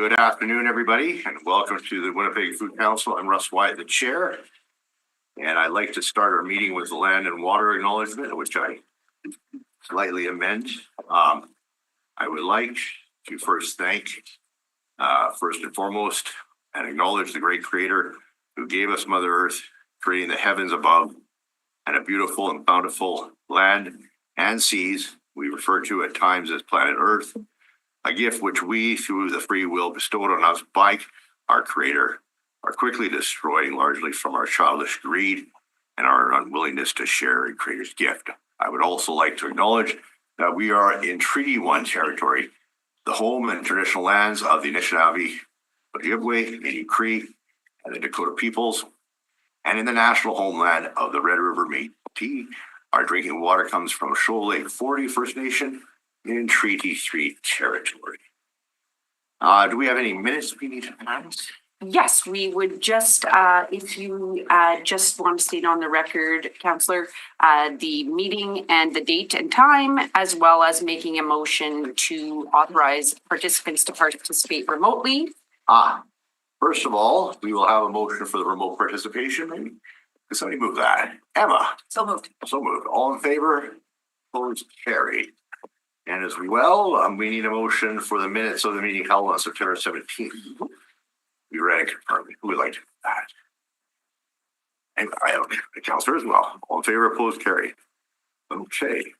Good afternoon, everybody, and welcome to the Winnipeg Food Council. I'm Russ Wyatt, the chair, and I'd like to start our meeting with the land and water acknowledgement, which I slightly amend. I would like to first thank, first and foremost, and acknowledge the great creator who gave us Mother Earth, creating the heavens above and a beautiful and bountiful land and seas we refer to at times as planet Earth, a gift which we, through the free will bestowed on us by our creator, are quickly destroying largely from our childish greed and our unwillingness to share a creator's gift. I would also like to acknowledge that we are in Treaty 1 territory, the home and traditional lands of the Anishinaabe, Ojibwe, Métis Cree, and the Dakota peoples, and in the national homeland of the Red River Métis. Our drinking water comes from Shoal Lake 40 First Nation in Treaty 3 territory. Do we have any minutes we need to pass? Yes, we would just, if you just want to state on the record, Councillor, the meeting and the date and time, as well as making a motion to authorize participants to participate remotely. First of all, we will have a motion for the remote participation. Maybe. Could somebody move that? Emma? So moved. So moved. All in favor? Opposed? Carried. And as well, we need a motion for the minutes of the meeting held on September 17th. We read and confirmed. Who would like to do that? And I have a councillor as well. All in favor? Opposed? Carried. Okay.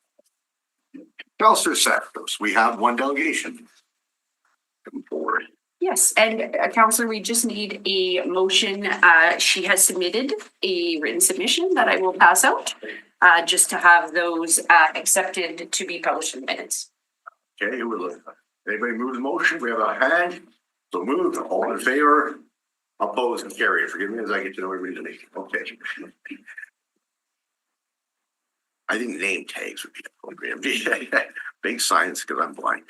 Councillor Santos, we have one delegation coming forward. Yes, and Councillor, we just need a motion. She has submitted a written submission that I will pass out, just to have those accepted to be published in the minutes. Okay, anybody move the motion? We have a hand. So moved. All in favor? Opposed and carried. Forgive me as I get to know everybody's name. Okay. I think name tags would be appropriate. Big signs because I'm blind.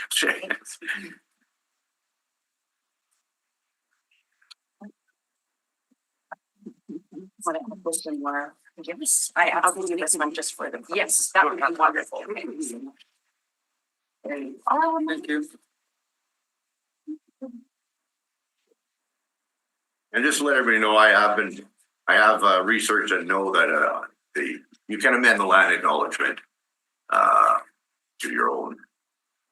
What a question were. Yes, I'll give you this one just for them. Yes, that would be wonderful. Thank you. And just to let everybody know, I have researched and know that you can amend the land acknowledgement to your own.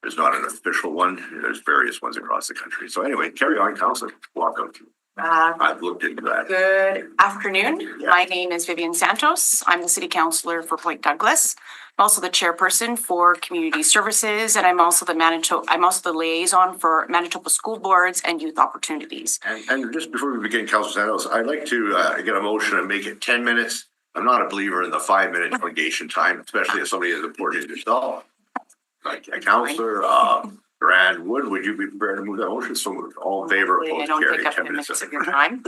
There's not an official one. There's various ones across the country. So anyway, carry on, Councillor. Welcome. I've looked into that. Good afternoon. Yeah. My name is Vivian Santos. I'm the City Councillor for Point Douglas. I'm also the chairperson for Community Services, and I'm also the liaison for Manitoba School Boards and Youth Opportunities. And just before we begin, Councillor Santos, I'd like to get a motion and make it 10 minutes. I'm not a believer in the 5-minute delegation time, especially if somebody as important as yourself. Like a councillor, Grand Wood, would you be prepared to move that motion? So moved. All in favor, opposed, I don't carried. take up 10 minutes of your time.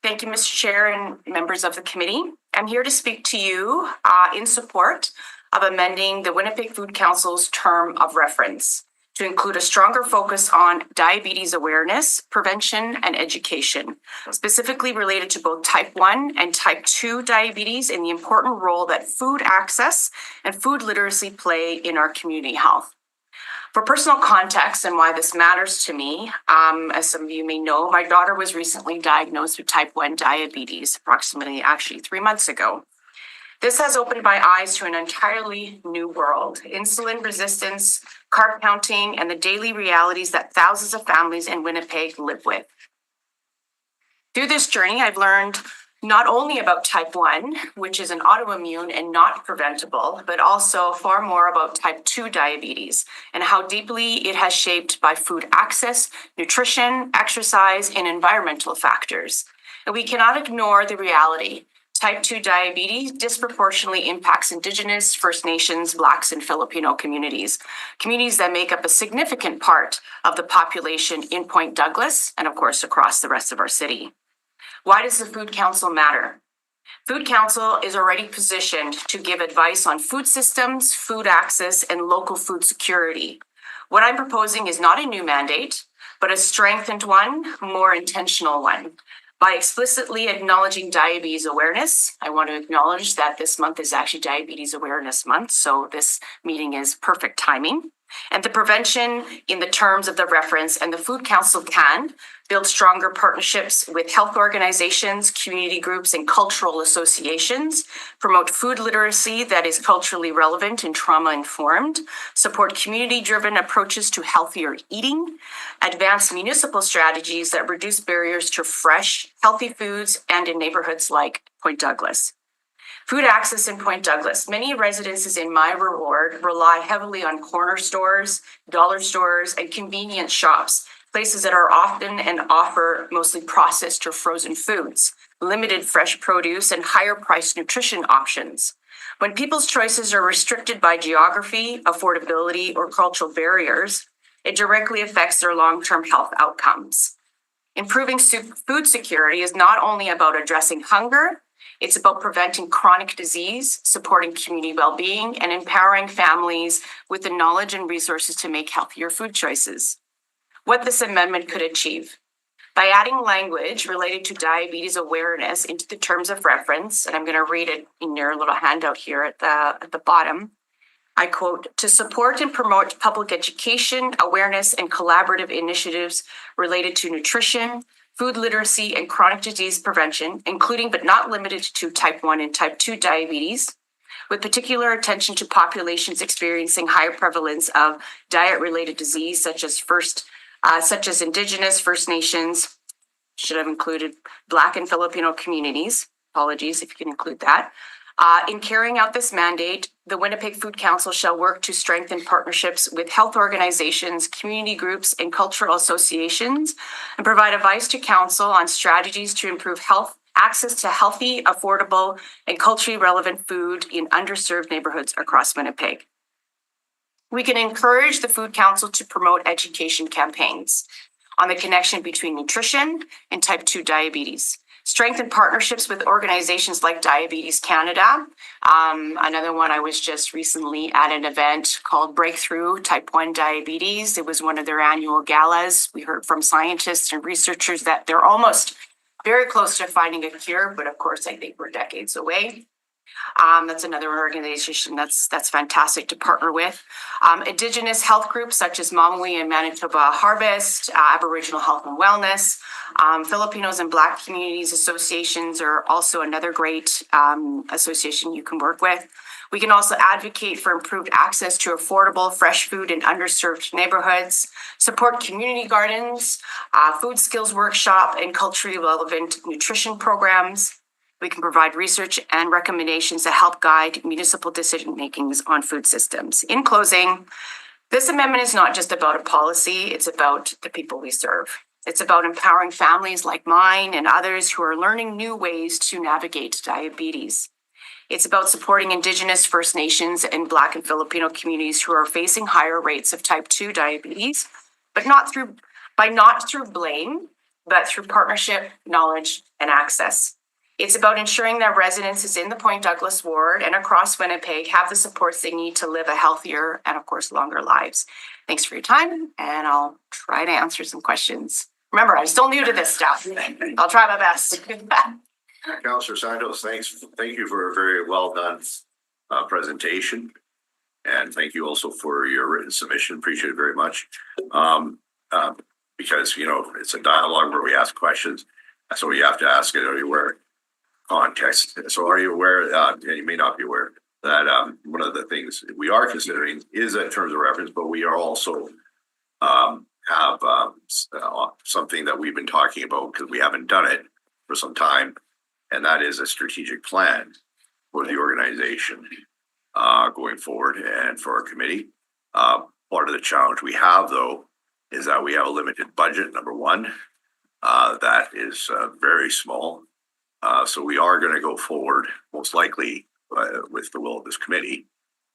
Thank you, Mr. Chair and members of the committee. I'm here to speak to you in support of amending the Winnipeg Food Council's term of reference to include a stronger focus on diabetes awareness, prevention, and education, specifically related to both type 1 and type 2 diabetes and the important role that food access and food literacy play in our community health. For personal context and why this matters to me, as some of you may know, my daughter was recently diagnosed with type 1 diabetes, approximately 3 months ago. This has opened my eyes to an entirely new world: insulin resistance, carb counting, and the daily realities that thousands of families in Winnipeg live with. Through this journey, I've learned not only about type 1, which is an autoimmune and not preventable, but also far more about type 2 diabetes and how deeply it has shaped by food access, nutrition, exercise, and environmental factors. And we cannot ignore the reality. Type 2 diabetes disproportionately impacts Indigenous, First Nations, Blacks, and Filipino communities that make up a significant part of the population in Point Douglas and, of course, across the rest of our city. Why does the Food Council matter? Food Council is already positioned to give advice on food systems, food access, and local food security. What I'm proposing is not a new mandate, but a strengthened one, more intentional one. By explicitly acknowledging diabetes awareness, I want to acknowledge that this month is actually Diabetes Awareness Month, so this meeting is perfect timing. and the prevention in the terms of the reference, and the Food Council can build stronger partnerships with health organizations, community groups, and cultural associations, promote food literacy that is culturally relevant and trauma-informed, support community-driven approaches to healthier eating, advance municipal strategies that reduce barriers to fresh, healthy foods, and in neighborhoods like Point Douglas. Food access in Point Douglas. Many residences in my ward rely heavily on corner stores, dollar stores, and convenience shops, places that are often and offer mostly processed or frozen foods, limited fresh produce, and higher priced nutrition options. When people's choices are restricted by geography, affordability, or cultural barriers, it directly affects their long-term health outcomes. Improving food security is not only about addressing hunger, it's about preventing chronic disease, supporting community well-being, and empowering families with the knowledge and resources to make healthier food choices. What this amendment could achieve. By adding language related to diabetes awareness into the terms of reference, and I'm going to read it in your little handout here at the bottom, I quote, to support and promote public education, awareness, and collaborative initiatives related to nutrition, food literacy, and chronic disease prevention, including but not limited to type 1 and type 2 diabetes, with particular attention to populations experiencing higher prevalence of diet-related disease, such as Indigenous, First Nations, should have included Black and Filipino communities. Apologies if you can include that. In carrying out this mandate, the Winnipeg Food Council shall work to strengthen partnerships with health organizations, community groups, and cultural associations, and provide advice to council on strategies to improve health access to healthy, affordable, and culturally relevant food in underserved neighborhoods across Winnipeg. We can encourage the Food Council to promote education campaigns on the connection between nutrition and type 2 diabetes. Strengthen partnerships with organizations like Diabetes Canada. Another one, I was just recently at an event called Breakthrough Type 1 Diabetes. It was one of their annual galas. We heard from scientists and researchers that they're almost very close to finding a cure, but of course, I think we're decades away. That's another organization that's fantastic to partner with. Indigenous health groups such as Mamawee and Manitoba Harvest, Aboriginal Health and Wellness, Filipinos and Black communities associations are also another great association you can work with. We can also advocate for improved access to affordable, fresh food in underserved neighborhoods, support community gardens, food skills workshop, and culturally relevant nutrition programs. We can provide research and recommendations that help guide municipal decision-makings on food systems. In closing, this amendment is not just about a policy, it's about the people we serve. It's about empowering families like mine and others who are learning new ways to navigate diabetes. It's about supporting Indigenous, First Nations, and Black and Filipino communities who are facing higher rates of type 2 diabetes, but not through blame, but through partnership, knowledge, and access. It's about ensuring that residents in the Point Douglas ward and across Winnipeg have the supports they need to live a healthier and, of course, longer lives. Thanks for your time, and I'll try to answer some questions. Remember, I'm still new to this stuff. I'll try my best. Councillor Santos, thank you for a very well done presentation. And thank you also for your written submission. Appreciate it very much. Because, it's a dialogue where we ask questions. So you have to ask it, are you aware? Context. So are you aware, and you may not be aware, that one of the things we are considering is in terms of reference, but we are also have something that we've been talking about because we haven't done it for some time, and that is a strategic plan for the organization going forward and for our committee. Part of the challenge we have, though, is that we have a limited budget, number one. That is very small. So we are going to go forward, most likely with the will of this committee,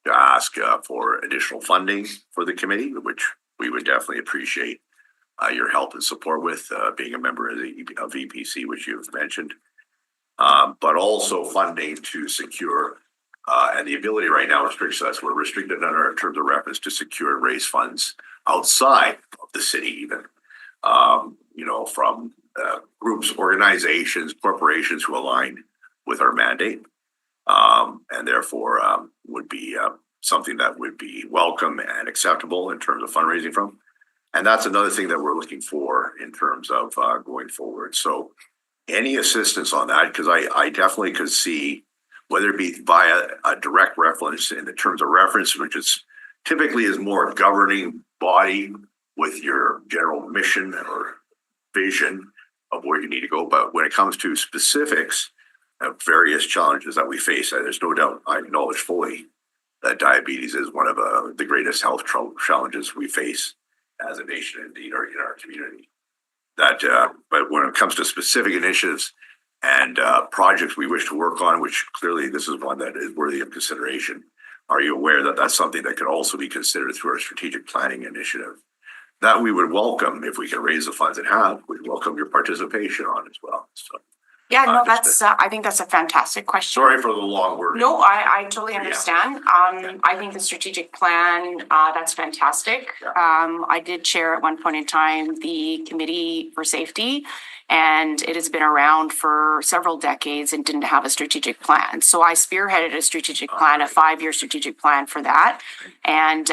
to ask for additional funding for the committee, which we would definitely appreciate your help and support with, being a member of EPC, which you've mentioned, but also funding to secure, and the ability right now restricts us. We're restricted under our terms of reference to secure and raise funds outside of the city, even, from groups, organizations, corporations who align with our mandate, and therefore would be something that would be welcome and acceptable in terms of fundraising from. And that's another thing that we're looking for in terms of going forward. So any assistance on that, because I definitely could see, whether it be via a direct reference in the terms of reference, which is typically is more governing body with your general mission or vision of where you need to go. But when it comes to specifics of various challenges that we face, there's no doubt, I acknowledge fully that diabetes is one of the greatest health challenges we face as a nation, indeed, or in our community. That, but when it comes to specific initiatives and projects we wish to work on, which clearly this is one that is worthy of consideration, are you aware that that's something that could also be considered through our strategic planning initiative? That we would welcome if we can raise the funds and have, we'd welcome your participation on as well. So, Yeah, no, just that's, I think that's a fantastic question. sorry for the long word. No, I totally Yeah. understand. I think the strategic plan, that's fantastic. I did chair at one point in time the committee for safety, and it has been around for several decades and didn't have a strategic plan. So I spearheaded a strategic plan, a 5-year strategic plan for that. And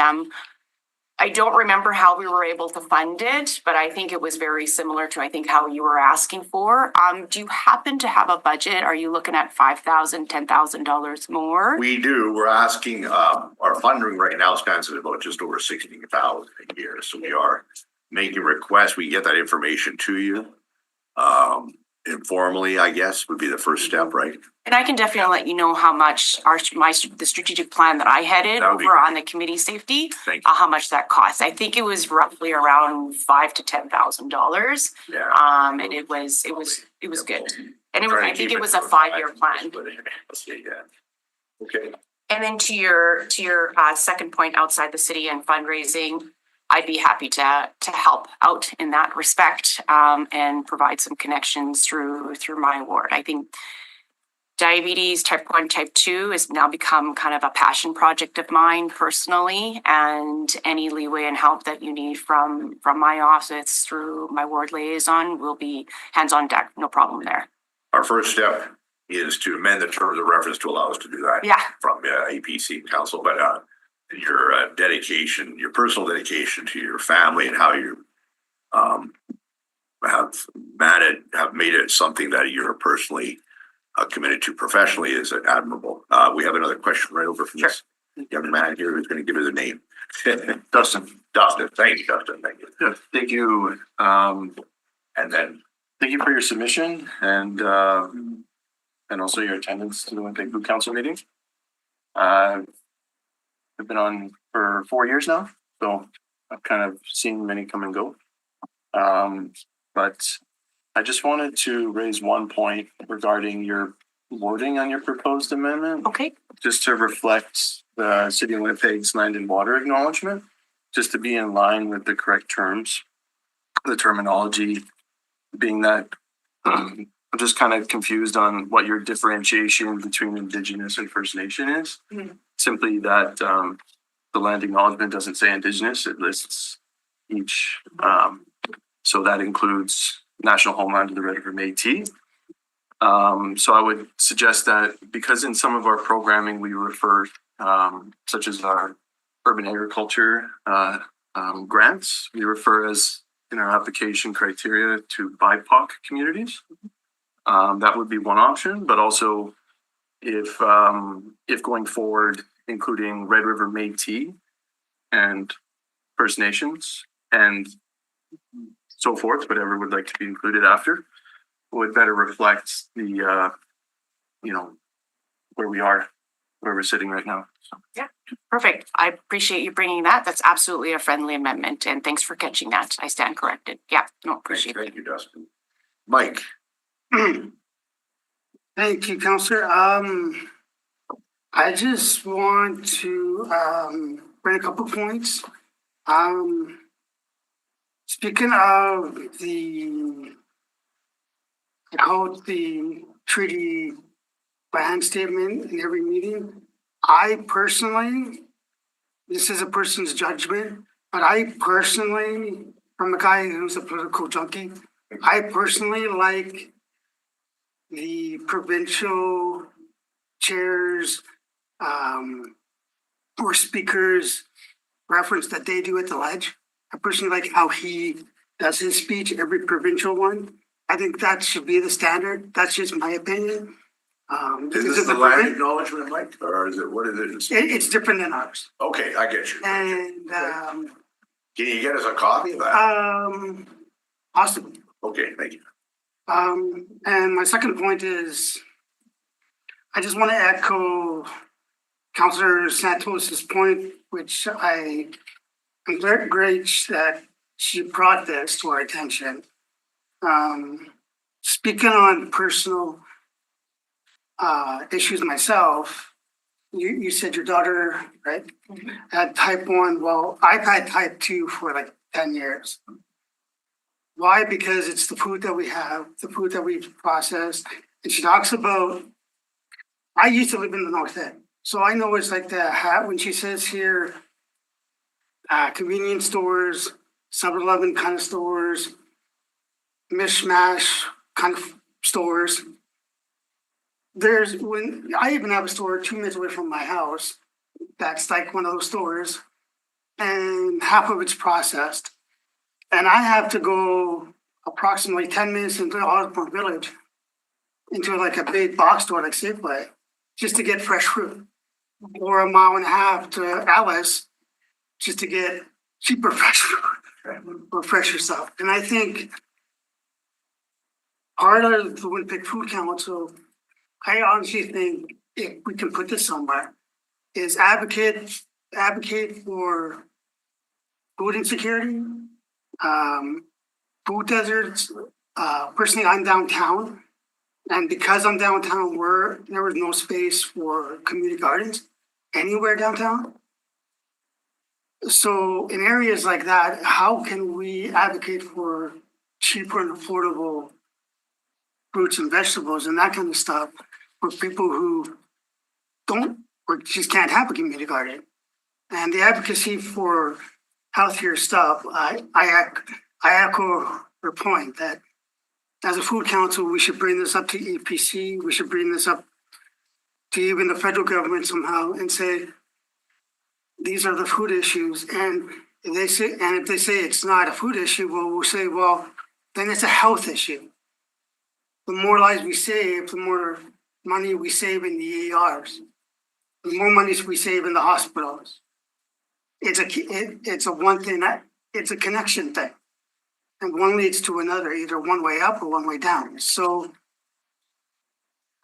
I don't remember how we were able to fund it, but I think it was very similar to, I think, how you were asking for. Do you happen to have a budget? Are you looking at $5,000, $10,000 more? We do. We're asking, our funding right now stands at about just over 16,000 a year. So we are making requests. We get that information to you. Informally, I guess, would be the first step, right? And I can definitely let you know how much the strategic plan that I headed That would be over great. on the committee safety, Thank you. how much that cost. I think it was roughly around $5,000 to $10,000. Yeah. And it was good. And Trying to I think keep it it was a for 5-year 5 plan. years, but anyway, let's see, yeah. Okay. And then to your second point, outside the city and fundraising, I'd be happy to help out in that respect, and provide some connections through my ward. I think diabetes type 1, type 2 has now become kind of a passion project of mine personally, and any leeway and help that you need from my office through my ward liaison will be hands on deck, no problem there. Our first step is to amend the terms of reference to allow us to do that. Yeah. From APC council, but your dedication, your personal dedication to your family and how you have made it something that you're personally committed to professionally is admirable. We have another question right over from this young man here who's going to give us a name. Dustin. Thank you, Dustin. Thank you. Yeah, thank you. And then Thank you for your submission and also your attendance to the Winnipeg Food Council meeting. I've been on for 4 years now, so I've kind of seen many come and go. But I just wanted to raise one point regarding your wording on your proposed amendment, Okay. just to reflect the City of Winnipeg's land and water acknowledgement, just to be in line with the correct terms, the terminology being that I'm just kind of confused on what your differentiation between Indigenous and First Nation is. Mhm. Simply that the land acknowledgement doesn't say Indigenous, it lists each. So that includes National Homeland of the Red River Métis. So I would suggest that because in some of our programming we refer, such as our urban agriculture grants, we refer as in our application criteria to BIPOC communities. That would be one option, but also if going forward, including Red River Métis and First Nations and so forth, whatever would like to be included after, would better reflect the, where we are, where we're sitting right now. So. Perfect. I appreciate you bringing that. That's absolutely a friendly amendment, and thanks for catching that. I stand corrected. Yeah, no, appreciate it. thank you, Dustin. Mike. Thank you, Counselor. I just want to bring a couple points. Speaking of the treaty plan statement in every meeting, I personally, this is a person's judgment, but I personally, from a guy who's a political junkie, I personally like the provincial chair's or speakers reference that they do at the ledge. I personally like how he does his speech, every provincial one. I think that should be the standard. That's just my opinion. Is Because this of the the land provi- acknowledgement, Mike, or is it, what is it? it's different than ours. Okay, I get you. And Can you get us a copy of that? possibly. Okay, thank you. And my second point is, I just want to echo Councillor Santos's point, which I am very great that she brought this to our attention. Speaking on personal issues myself, you said your daughter, right, had type 1. Well, I've had type 2 for like 10 years. Why? Because it's the food that we have, the food that we've processed. And she talks about, I used to live in the North End, so I know it's like that when she says here, convenience stores, 7-Eleven kind of stores, mishmash kind of stores. When I even have a store 2 minutes away from my house, that's like one of those stores, and half of it's processed. And I have to go approximately 10 minutes into Osborne Village, into like a big box store like Safeway, just to get fresh fruit, or 1.5 miles to Alice, just to get cheaper fresh fruit or fresher stuff. And I think part of the Winnipeg Food Council, I honestly think if we can put this somewhere, is advocate for food insecurity, food deserts. Personally, I'm downtown, and because I'm downtown, there was no space for community gardens anywhere downtown. So in areas like that, how can we advocate for cheaper and affordable fruits and vegetables and that kind of stuff for people who don't or just can't have a community garden? And the advocacy for healthier stuff, I echo her point that as a food council, we should bring this up to EPC. We should bring this up to even the federal government somehow and say, these are the food issues. And if they say it's not a food issue, well, we'll say, well, then it's a health issue. The more lives we save, the more money we save in the ERs, the more money we save in the hospitals. It's a one thing, it's a connection thing. And one leads to another, either one way up or one way down. So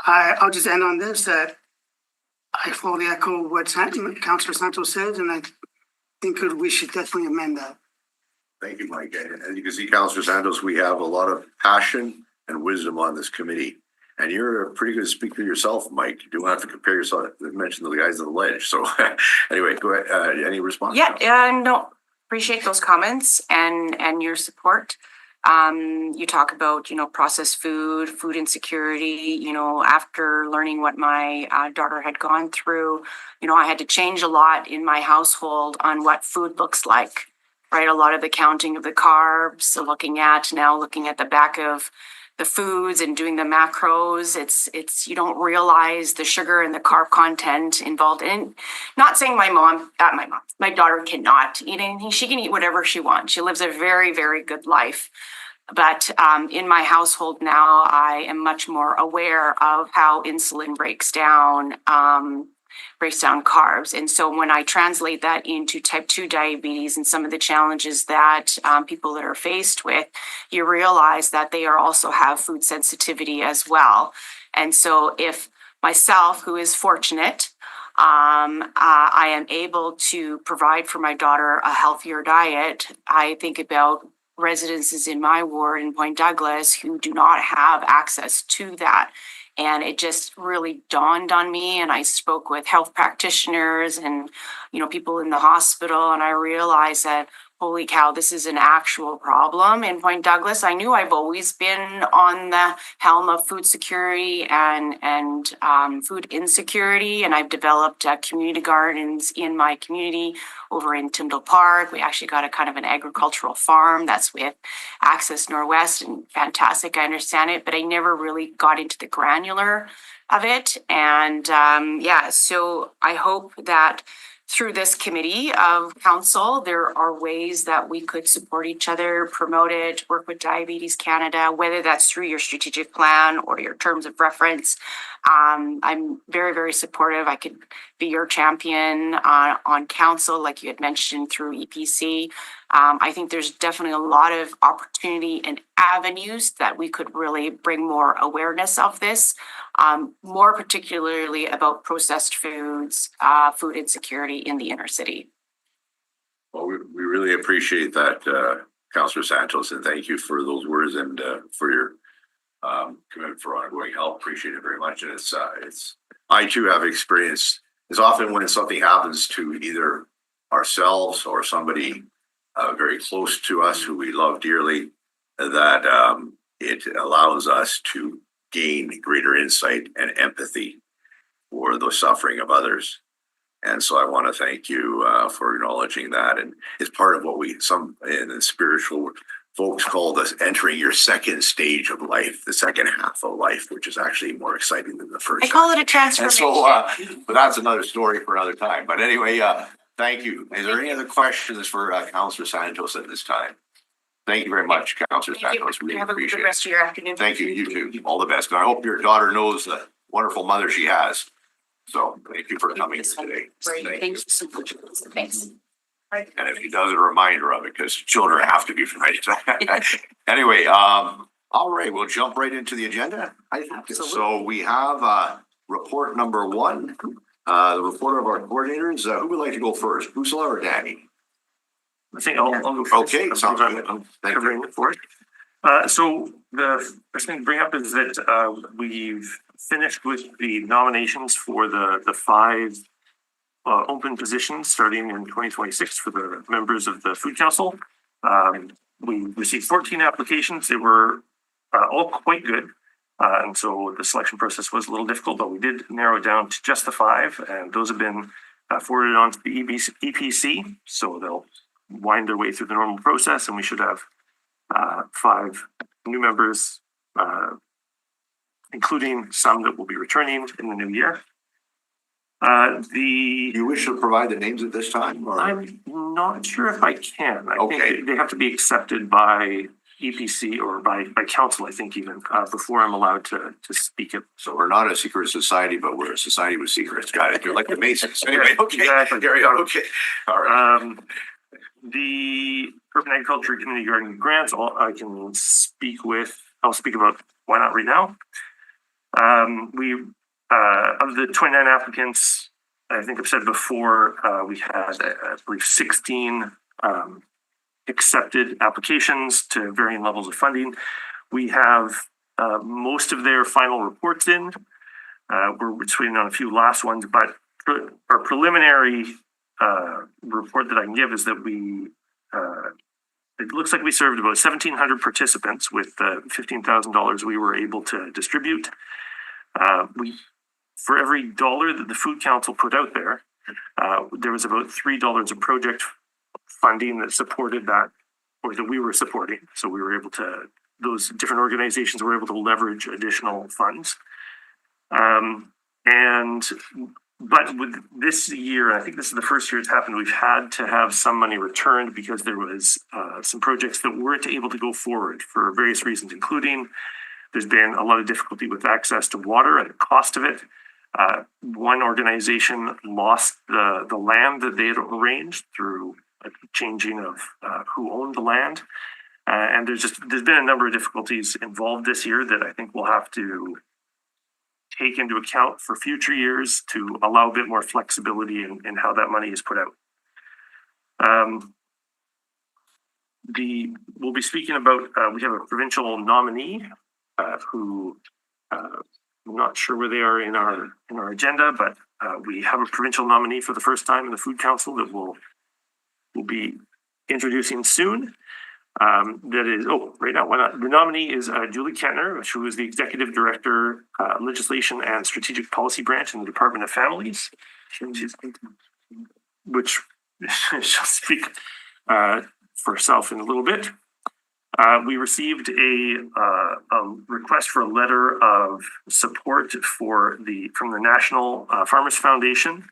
I'll just end on this, that I fully echo what Councillor Santos says, and I think we should definitely amend that. Thank you, Mike. And as you can see, Councillor Santos, we have a lot of passion and wisdom on this committee. And you're a pretty good speaker yourself, Mike. You don't have to compare yourself. You mentioned the guys on the ledge. So anyway, go ahead. Any response? Yeah, no, appreciate those comments and your support. You talk about, processed food insecurity, after learning what my daughter had gone through, I had to change a lot in my household on what food looks like, right? A lot of the counting of the carbs, looking at the back of the foods and doing the macros. It's you don't realize the sugar and the carb content involved in. Not saying my daughter cannot eat anything. She can eat whatever she wants. She lives a very, very good life. But in my household now, I am much more aware of how insulin breaks down carbs. And so when I translate that into type 2 diabetes and some of the challenges that people that are faced with, you realize that they also have food sensitivity as well. And so if myself, who is fortunate, I am able to provide for my daughter a healthier diet, I think about residences in my ward in Point Douglas who do not have access to that. And it just really dawned on me. And I spoke with health practitioners and, people in the hospital. And I realized that, holy cow, this is an actual problem in Point Douglas. I knew I've always been on the helm of food security and food insecurity. And I've developed community gardens in my community over in Tyndall Park. We actually got a kind of an agricultural farm that's with Access Northwest, and fantastic. I understand it, but I never really got into the granular of it. And so I hope that through this committee of council, there are ways that we could support each other, promote it, work with Diabetes Canada, whether that's through your strategic plan or your terms of reference. I'm very, very supportive. I could be your champion on council, like you had mentioned through EPC. I think there's definitely a lot of opportunity and avenues that we could really bring more awareness of this, more particularly about processed foods, food insecurity in the inner city. Well, we really appreciate that, Councillor Santos, and thank you for those words and for your commitment for ongoing help. Appreciate it very much. And it's I too have experienced. It's often when something happens to either ourselves or somebody very close to us who we love dearly, that it allows us to gain greater insight and empathy for the suffering of others. And so I want to thank you for acknowledging that. And it's part of what some in the spiritual folks call this entering your second stage of life, the second half of life, which is actually more exciting than the first. I call it a And transformation. so, but that's another story for another time. But anyway, thank you. Is there any other questions for Councillor Santos at this time? Thank you very much, Councillor Thank you. Santos. Really Have a good appreciate rest it. of your afternoon. Thank you. You too. All the best. And I hope your daughter knows the wonderful mother she has. So thank you for coming today. Great, Thank thank you. you so much. Thanks. And if he does, a reminder of it, because children have to be reminded. Anyway, all right, we'll jump right into the agenda. So we have report number 1, the report of our coordinators. Who would like to go first, Ursula or Danny? I think I'll go first. Okay, sounds good. I'm Thank you. covering it for it. So the first thing to bring up is that we've finished with the nominations for the 5 open positions starting in 2026 for the members of the Food Council. We received 14 applications. They were all quite good. And so the selection process was a little difficult, but we did narrow it down to just the 5. And those have been forwarded on to the EPC. So they'll wind their way through the normal process, and we should have 5 new members, including some that will be returning in the new year. Do you wish to provide the names at this time? Or? I'm not sure if I can. I Okay. think they have to be accepted by EPC or by council, I think even, before I'm allowed to speak it. So we're not a secret society, but we're a society with secrets. Got it. You're like the Masons. Anyway, okay. Exactly. Carry on. Okay. All right. The Urban Agriculture Community Garden grants, I'll speak about why not right now. Of the 29 applicants, I think I've said before, we had, I believe, 16 accepted applications to varying levels of funding. We have most of their final reports in. We're just waiting on a few last ones, but our preliminary report that I can give is that it looks like we served about 1,700 participants with $15,000 we were able to distribute. For every dollar that the Food Council put out there, there was about $3 of project funding that supported that, or that we were supporting. So we were able to, those different organizations were able to leverage additional funds. But with this year, I think this is the first year it's happened, we've had to have some money returned because there was some projects that weren't able to go forward for various reasons, including there's been a lot of difficulty with access to water and the cost of it. One organization lost the land that they had arranged through a changing of who owned the land. And there's been a number of difficulties involved this year that I think we'll have to take into account for future years to allow a bit more flexibility in how that money is put out. We'll be speaking about, we have a provincial nominee who I'm not sure where they are in our agenda, but we have a provincial nominee for the first time in the Food Council that we'll be introducing soon. That is, right now, why not? The nominee is Julie Kentner, who is the Executive Director, Legislation and Strategic Policy Branch in the Department of Families, which she'll speak for herself in a little bit. We received a request for a letter of support from the National Farmers Foundation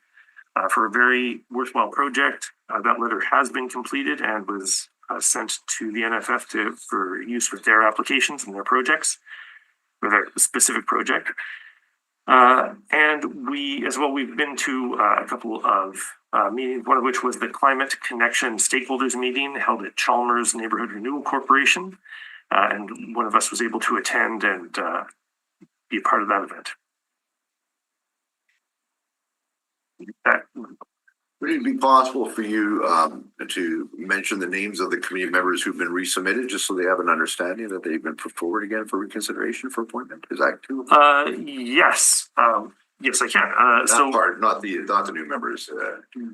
for a very worthwhile project. That letter has been completed and was sent to the NFF for use with their applications and their projects, for their specific project. And we, as well, we've been to a couple of meetings, one of which was the Climate Connection Stakeholders Meeting held at Chalmers Neighborhood Renewal Corporation. And one of us was able to attend and be a part of that event. Would it be possible for you to mention the names of the committee members who've been resubmitted, just so they have an understanding that they've been put forward again for reconsideration for appointment? Is that too? Yes, yes, I can. That So part, not the new members,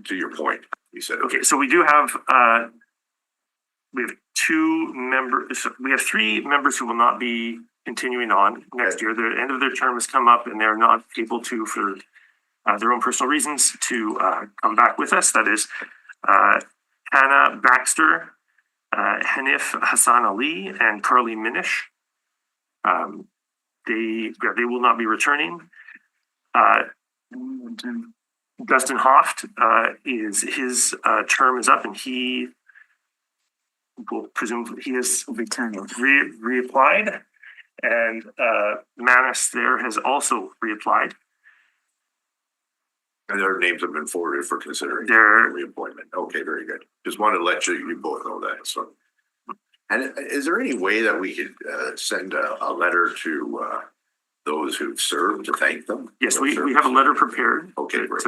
to your point, you said. okay, so we do have we have two members. We have three members who will not be continuing on next year. The end of their term has come up, and they're not able to, for their own personal reasons, to come back with us. That is Hannah Baxter, Hanif Hassan Ali, and Carly Minish. They will not be returning. Dustin Hoft his term is up, and he will presumably he is returning reapplied, and Manis there has also reapplied. And their names have been forwarded for consideration They're- reappointment. Okay, very good. Just wanted to let you both know that. So, and is there any way that we could send a letter to those who've served to thank them? Yes, we have a letter prepared. Okay, that, great.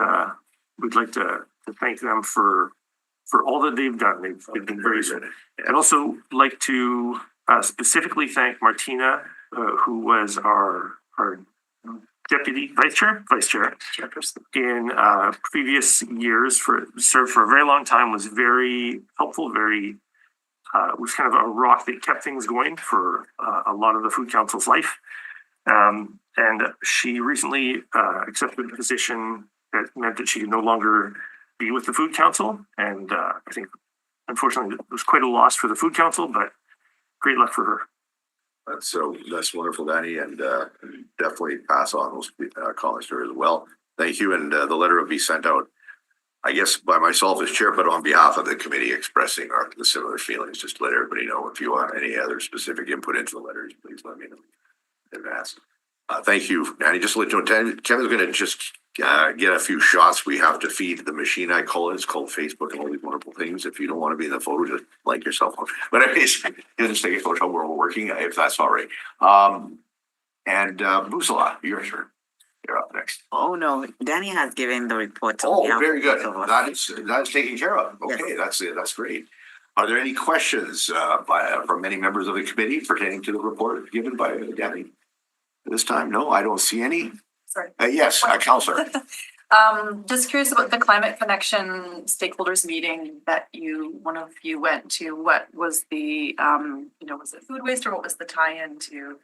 we'd like to thank them for all that they've done. They've been very good. I'd also like to specifically thank Martina, who was our deputy vice chair in previous years, served for a very long time, was very helpful, was kind of a rock that kept things going for a lot of the Food Council's life. And she recently accepted a position that meant that she could no longer be with the Food Council. And I think, unfortunately, it was quite a loss for the Food Council, but great luck for her. That's wonderful, Danny, and definitely pass on those comments to her as well. Thank you, and the letter will be sent out, I guess, by myself as chair, but on behalf of the committee, expressing the similar feelings. Just to let everybody know. If you want any other specific input into the letters, please let me know in advance. Thank you, Danny. Just to let you know, Kevin's going to just get a few shots. We have to feed the machine, I call it. It's called Facebook and all these wonderful things. If you don't want to be in the photo, just like your cell phone. But anyways, you'll just take a photo while we're working, if that's all right. And Busala, your turn. You're up next. Oh, no, Danny has given the report. Oh, very good. That's taken care of. Okay, Yes. that's great. Are there any questions from any members of the committee pertaining to the report given by Danny? This time, no, I don't see any. Sorry. Yes, Councillor. Just curious about the Climate Connection stakeholders meeting that one of you went to. What was the, was it food waste, or what was the tie-in to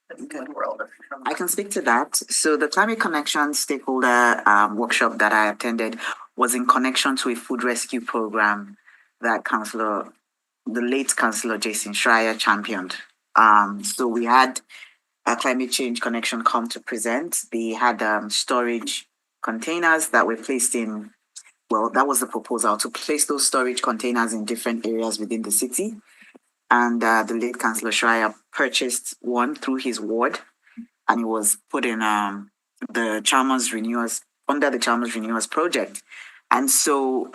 the food world? I can speak to that. So the Climate Connection stakeholder workshop that I attended was in connection to a food rescue program that the late Councillor Jason Schreier championed. So we had a Climate Change Connection come to present. They had storage containers that were placed in, well, that was the proposal, to place those storage containers in different areas within the city. And the late Councillor Schreier purchased one through his ward, and it was put in the Chalmers Renewers, under the Chalmers Renewers project. And so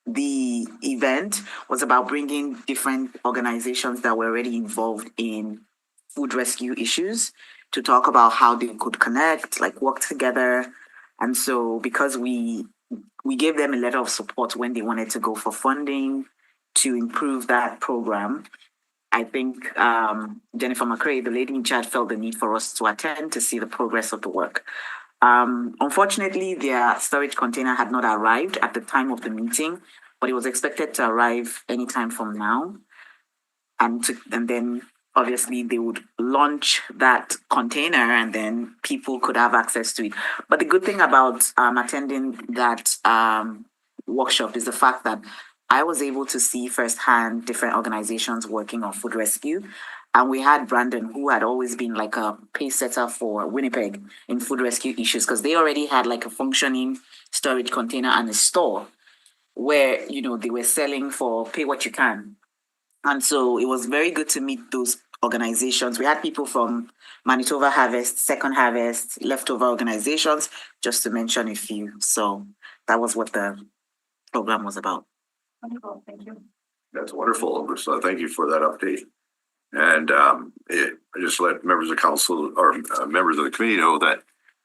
the event was about bringing different organizations that were already involved in food rescue issues to talk about how they could connect, like work together. And so because we gave them a letter of support when they wanted to go for funding to improve that program, I think Jennifer McCrae, the lady in charge, felt the need for us to attend to see the progress of the work. Unfortunately, their storage container had not arrived at the time of the meeting, but it was expected to arrive anytime from now. And then obviously they would launch that container and then people could have access to it. But the good thing about attending that workshop is the fact that I was able to see firsthand different organizations working on food rescue. And we had Brandon, who had always been like a pace setter for Winnipeg in food rescue issues, because they already had like a functioning storage container and a store where, you know, they were selling for pay what you can. And so it was very good to meet those organizations. We had people from Manitoba Harvest, Second Harvest, leftover organizations, just to mention a few. So that was what the program was about. Wonderful, thank you. That's wonderful. So thank you for that update. And I just let members of council or members of the committee know that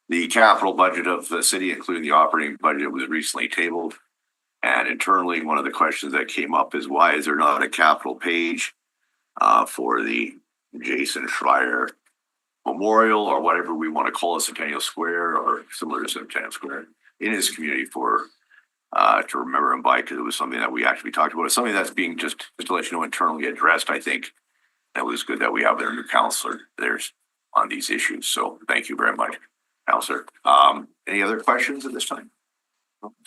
the capital budget of the city, including the operating budget, was recently tabled. And internally, one of the questions that came up is why is there not a capital page for the Jason Schreier Memorial or whatever we want to call it, Centennial Square or similar to Centennial Square in his community for to remember him by, because it was something that we actually talked about. It's something that's being just to let you know internally addressed. I think that was good that we have their new counselor there's on these issues. So thank you very much, counselor. Any other questions at this time?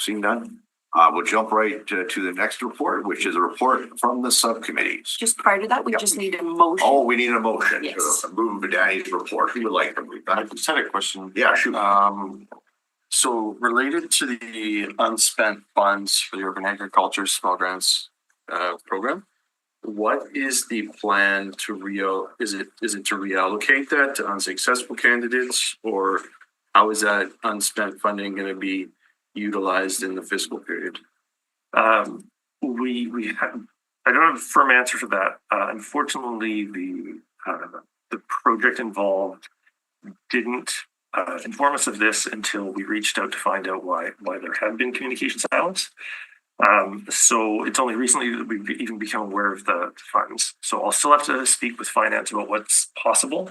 Seeing none. We'll jump right to the next report, which is a report from the subcommittees. Just prior to that, we just need a motion. Oh, we need a motion Yes. to move Danny's report. Who would like to move I that? just had a question. Yeah, shoot. So related to the unspent funds for the urban agriculture small grants program, what is the plan to is it to reallocate that to unsuccessful candidates, or how is that unspent funding going to be utilized in the fiscal period? We have, I don't have a firm answer for that. Unfortunately, the project involved didn't inform us of this until we reached out to find out why there had been communication silence. So it's only recently that we've even become aware of the funds. So I'll still have to speak with finance about what's possible.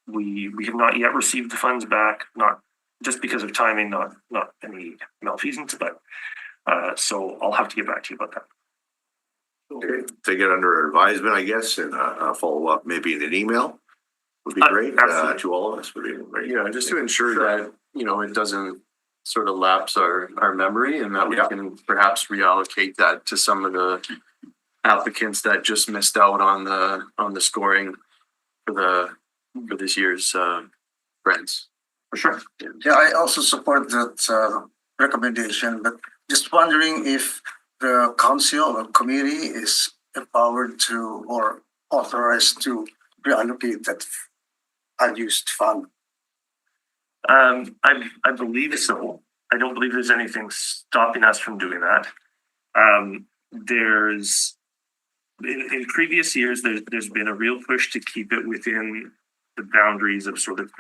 We have not yet received the funds back, not just because of timing, not any malfeasance, but so I'll have to get back to you about that. Okay, take it under advisement, I guess, and follow up maybe in an email would be great absolutely. to all of us. Would be great. Yeah, just to ensure that, you know, it doesn't sort of lapse our memory, and that we can perhaps reallocate that to some of the applicants that just missed out on the scoring for this year's grants. For sure. Yeah, I also support that recommendation, but just wondering if the council or committee is empowered to or authorized to reallocate that unused fund. I believe so. I don't believe there's anything stopping us from doing that. There's in previous years there's been a real push to keep it within the boundaries of sort of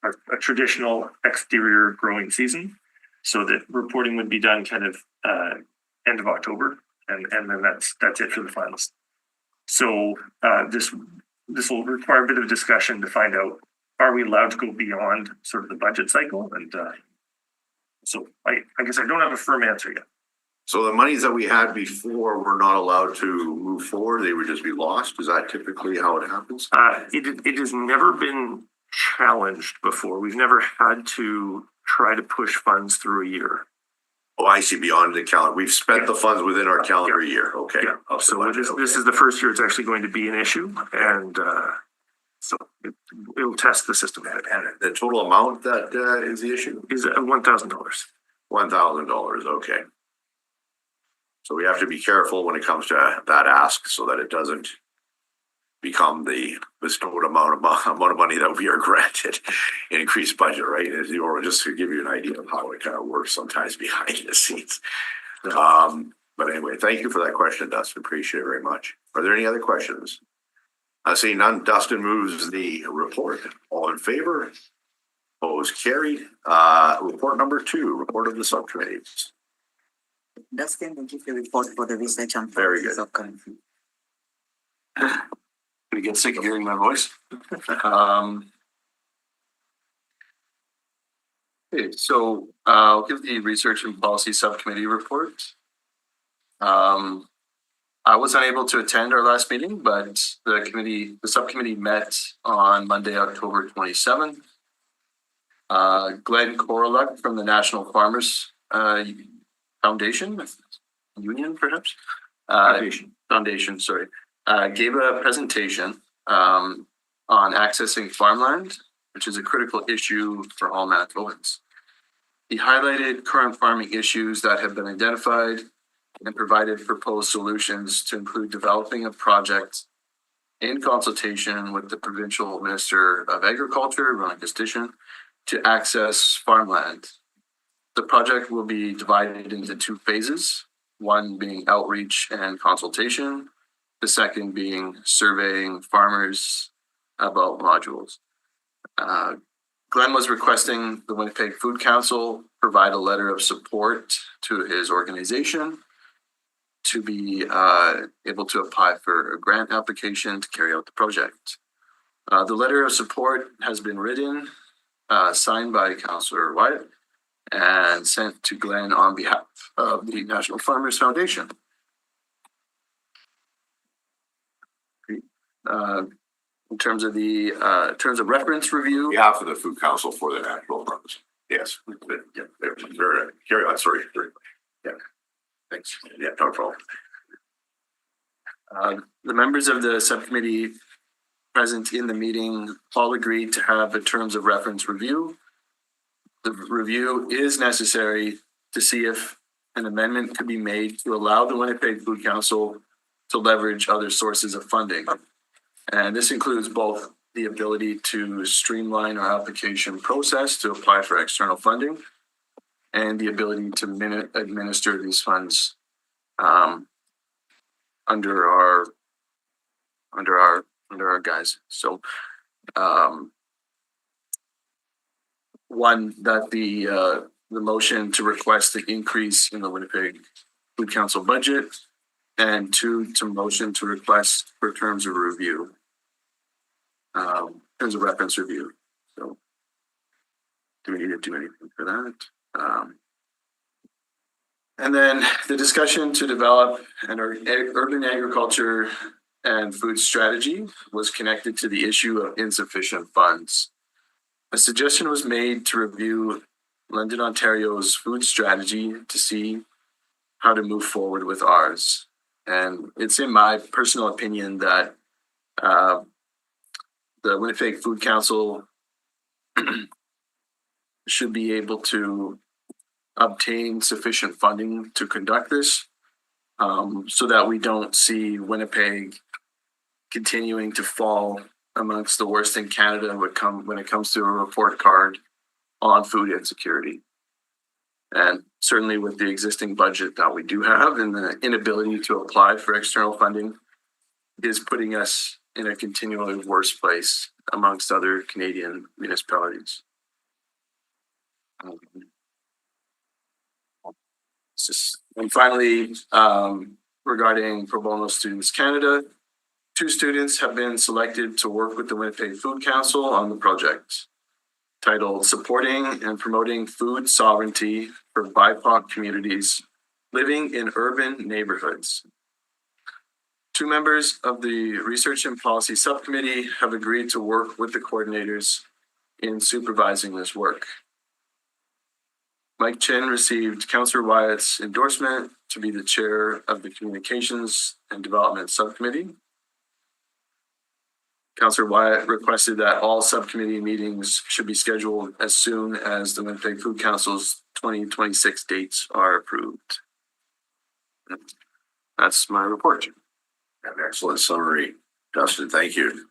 a traditional exterior growing season, so that reporting would be done kind of end of October, and then that's it for the finals. So this will require a bit of discussion to find out, are we allowed to go beyond sort of the budget cycle? And so I guess I don't have a firm answer yet. So the monies that we had before were not allowed to move forward; they would just be lost. Is that typically how it happens? It has never been challenged before. We've never had to try to push funds through a year. Oh, I see. Beyond the calendar, we've spent the funds within our calendar year. Okay. Yeah. So this is the first year it's actually going to be an issue, and so it'll test the system. And the total amount that is the issue Is $1,000. $1,000. Okay. So we have to be careful when it comes to that ask, so that it doesn't become the bestowed amount of money that we are granted in increased budget, right? Or just to give you an idea of how it kind of works sometimes behind the scenes. But anyway, thank you for that question, Dustin. Appreciate it very much. Are there any other questions? I see none. Dustin moves the report. All in favor? Opposed? Carried. Report number 2, report of the subcommittees. Dustin, thank you for the report for the research and Very good. subcommittee. Gonna get sick of hearing my voice. Okay, so I'll give the research and policy subcommittee report. I was unable to attend our last meeting, but the subcommittee met on Monday, October 27th. Glenn Koroluk from the National Farmers Foundation Union, perhaps? Foundation, sorry, gave a presentation on accessing farmland, which is a critical issue for all Manitobans. He highlighted current farming issues that have been identified and provided proposed solutions to include developing a project in consultation with the Provincial Minister of Agriculture, Ron Kostitian, to access farmland. The project will be divided into 2 phases, one being outreach and consultation, the second being surveying farmers about modules. Glenn was requesting the Winnipeg Food Council provide a letter of support to his organization to be able to apply for a grant application to carry out the project. The letter of support has been written, signed by Councillor Wyatt, and sent to Glenn on behalf of the National Farmers Foundation. In terms of reference review. On behalf of the Food Council for the National Farmers. Yes. Yeah, carry on, sorry. Yeah. Thanks. Yeah, no problem. The members of the subcommittee present in the meeting all agreed to have a terms of reference review. The review is necessary to see if an amendment could be made to allow the Winnipeg Food Council to leverage other sources of funding. And this includes both the ability to streamline our application process to apply for external funding and the ability to administer these funds under our guise. So one, that the motion to request the increase in the Winnipeg Food Council budget, and 2, to motion to request for terms of review, terms of reference review. So do we need to do anything for that? And then the discussion to develop an urban agriculture and food strategy was connected to the issue of insufficient funds. A suggestion was made to review London, Ontario's food strategy to see how to move forward with ours. And it's in my personal opinion that the Winnipeg Food Council should be able to obtain sufficient funding to conduct this, so that we don't see Winnipeg continuing to fall amongst the worst in Canada when it comes to a report card on food insecurity. And certainly with the existing budget that we do have and the inability to apply for external funding is putting us in a continually worse place amongst other Canadian municipalities. And finally, regarding Pro Bono Students Canada, 2 students have been selected to work with the Winnipeg Food Council on the project, titled Supporting and Promoting Food Sovereignty for BIPOC Communities Living in Urban Neighborhoods. 2 members of the Research and Policy Subcommittee have agreed to work with the coordinators in supervising this work. Mike Chin received Councillor Wyatt's endorsement to be the chair of the Communications and Development Subcommittee. Councillor Wyatt requested that all subcommittee meetings should be scheduled as soon as the Winnipeg Food Council's 2026 dates are approved. That's my report. An excellent summary, Dustin. Thank you.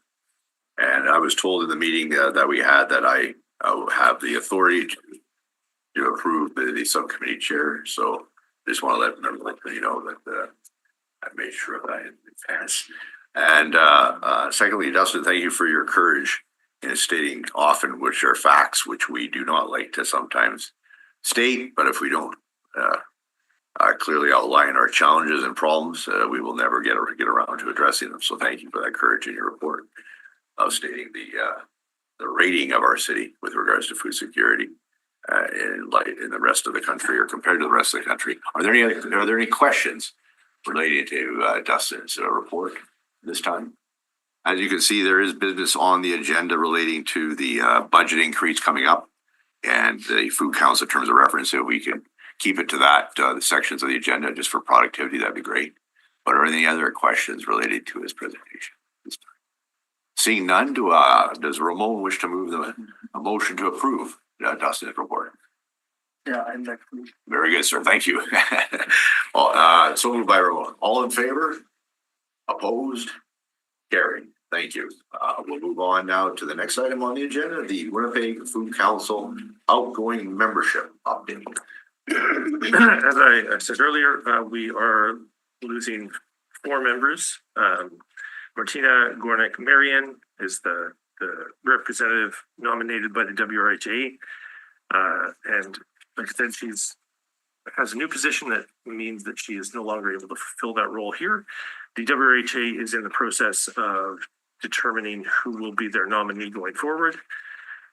And I was told in the meeting that we had that I have the authority to approve the subcommittee chair. So I just want to let everybody know that I made sure of that in advance. And secondly, Dustin, thank you for your courage in stating often which are facts, which we do not like to sometimes state. But if we don't clearly outline our challenges and problems, we will never get around to addressing them. So thank you for that courage in your report of stating the rating of our city with regards to food security in the rest of the country or compared to the rest of the country. Are there any questions related to Dustin's report this time? As you can see, there is business on the agenda relating to the budget increase coming up and the Food Council terms of reference, so we can keep it to that, the sections of the agenda just for productivity, that'd be great. But are there any other questions related to his presentation? Seeing none, does Ramon wish to move a motion to approve Dustin's report? Yeah, I'd like to. Very good, sir. Thank you. So moved by Ramon. All in favor? Opposed? Carried. Thank you. We'll move on now to the next item on the agenda, the Winnipeg Food Council outgoing membership update. As I said earlier, we are losing 4 members. Martina Gornick-Marian is the representative nominated by the WRHA. And like I said, she's has a new position that means that she is no longer able to fulfill that role here. The WRHA is in the process of determining who will be their nominee going forward.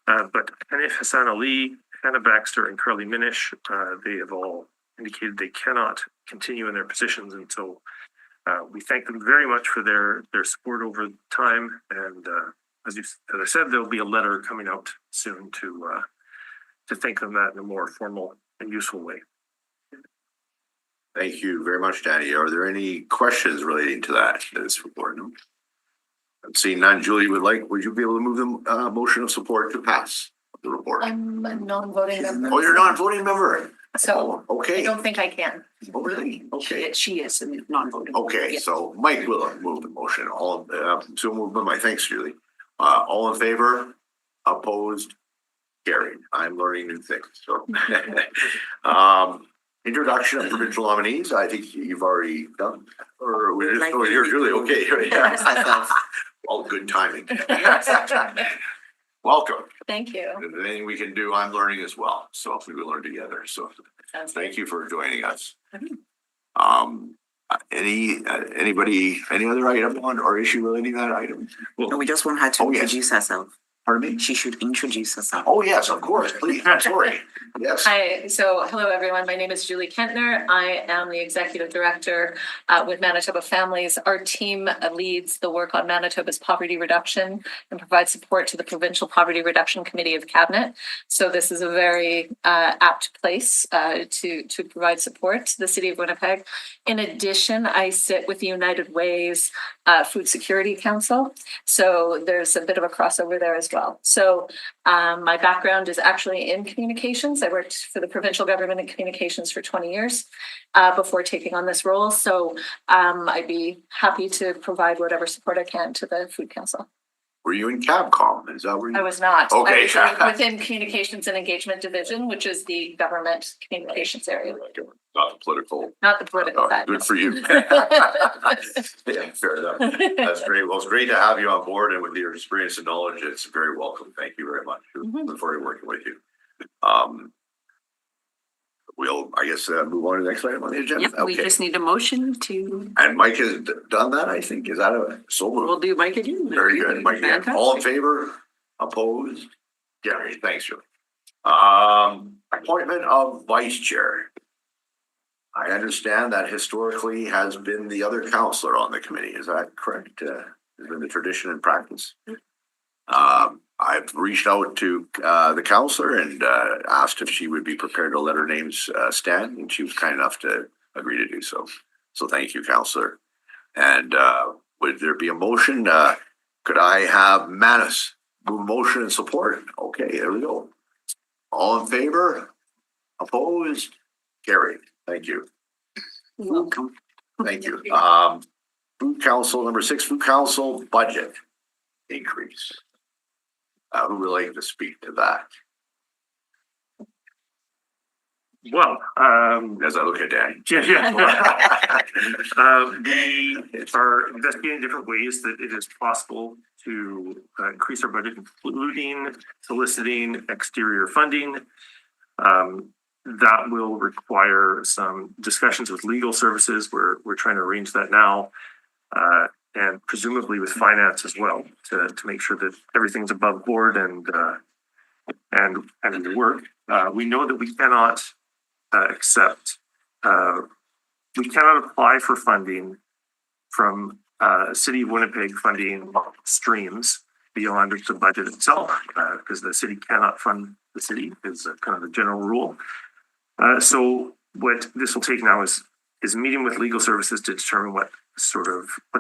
But Hanif Hassan Ali, Hannah Baxter, and Carly Minish, they have all indicated they cannot continue in their positions. And so we thank them very much for their support over time. And as I said, there'll be a letter coming out soon to thank them that in a more formal and useful way. Thank you very much, Danny. Are there any questions relating to this report? No? I'm seeing none. Julie would you be able to move the motion of support to pass the report? I'm a non-voting member. Oh, you're not a voting member. So I Okay. don't think I can. Oh, really? Okay. She is a non-voting. Okay, Yes. so Mike will move the motion. So move by Mike. Thanks, Julie. All in favor? Opposed? Carried. I'm learning new things. So, introduction of provincial nominees. I think you've already done, or we just. Oh, you're Julie. Okay. All good timing. Welcome. Thank you. Anything we can do, I'm learning as well. So we will learn together. So thank you for joining us. Anybody, any other item on or issue relating to that item? No, we just want her to Oh, yes. introduce herself. Pardon me? She should introduce herself. Oh, yes, of course, please. I'm sorry. Yes. Hi, so hello, everyone. My name is Julie Kentner. I am the Executive Director with Manitoba Families. Our team leads the work on Manitoba's poverty reduction and provides support to the Provincial Poverty Reduction Committee of Cabinet. So this is a very apt place to provide support to the City of Winnipeg. In addition, I sit with the United Way's Food Security Council. So there's a bit of a crossover there as well. So my background is actually in communications. I worked for the provincial government in communications for 20 years before taking on this role. So I'd be happy to provide whatever support I can to the Food Council. Were you in Cabcom? Is that where you? I was not. Okay. I was within Communications and Engagement Division, which is the government communications area, Not the political. not the political Oh, side. good for you. Yeah, fair enough. That's great. Well, it's great to have you on board, and with your experience and knowledge, it's very welcome. Thank you very much. Look forward to working with you. We'll, I guess, move on to the next item on the agenda. Yep, we Okay. just need a motion to, And Mike has done that, I think. Is that so moved? we'll do Mike again. Very good, Mike. Yeah. Fantastic. All in favor? Opposed? Carried. Thanks, Julie. Appointment of vice chair. I understand that historically has been the other counselor on the committee. Is that correct? Has been the tradition and practice. I've reached out to the counselor and asked if she would be prepared to let her names stand, and she was kind enough to agree to do so. So thank you, counselor. And would there be a motion? Could I have Manus move motion and support? Okay, there we go. All in favor? Opposed? Carried. Thank you. Welcome. Thank you. Food Council, number 6, Food Council budget increase. Who would like to speak to that? Well, As I look at Danny. We are investigating different ways that it is possible to increase our budget, including soliciting exterior funding. That will require some discussions with legal services. We're trying to arrange that now, and presumably with finance as well to make sure that everything's above board and to work. We know that we cannot we cannot apply for funding from City of Winnipeg funding streams beyond the budget itself, because the city cannot fund the city is kind of the general rule. So what this will take now is meeting with legal services to determine what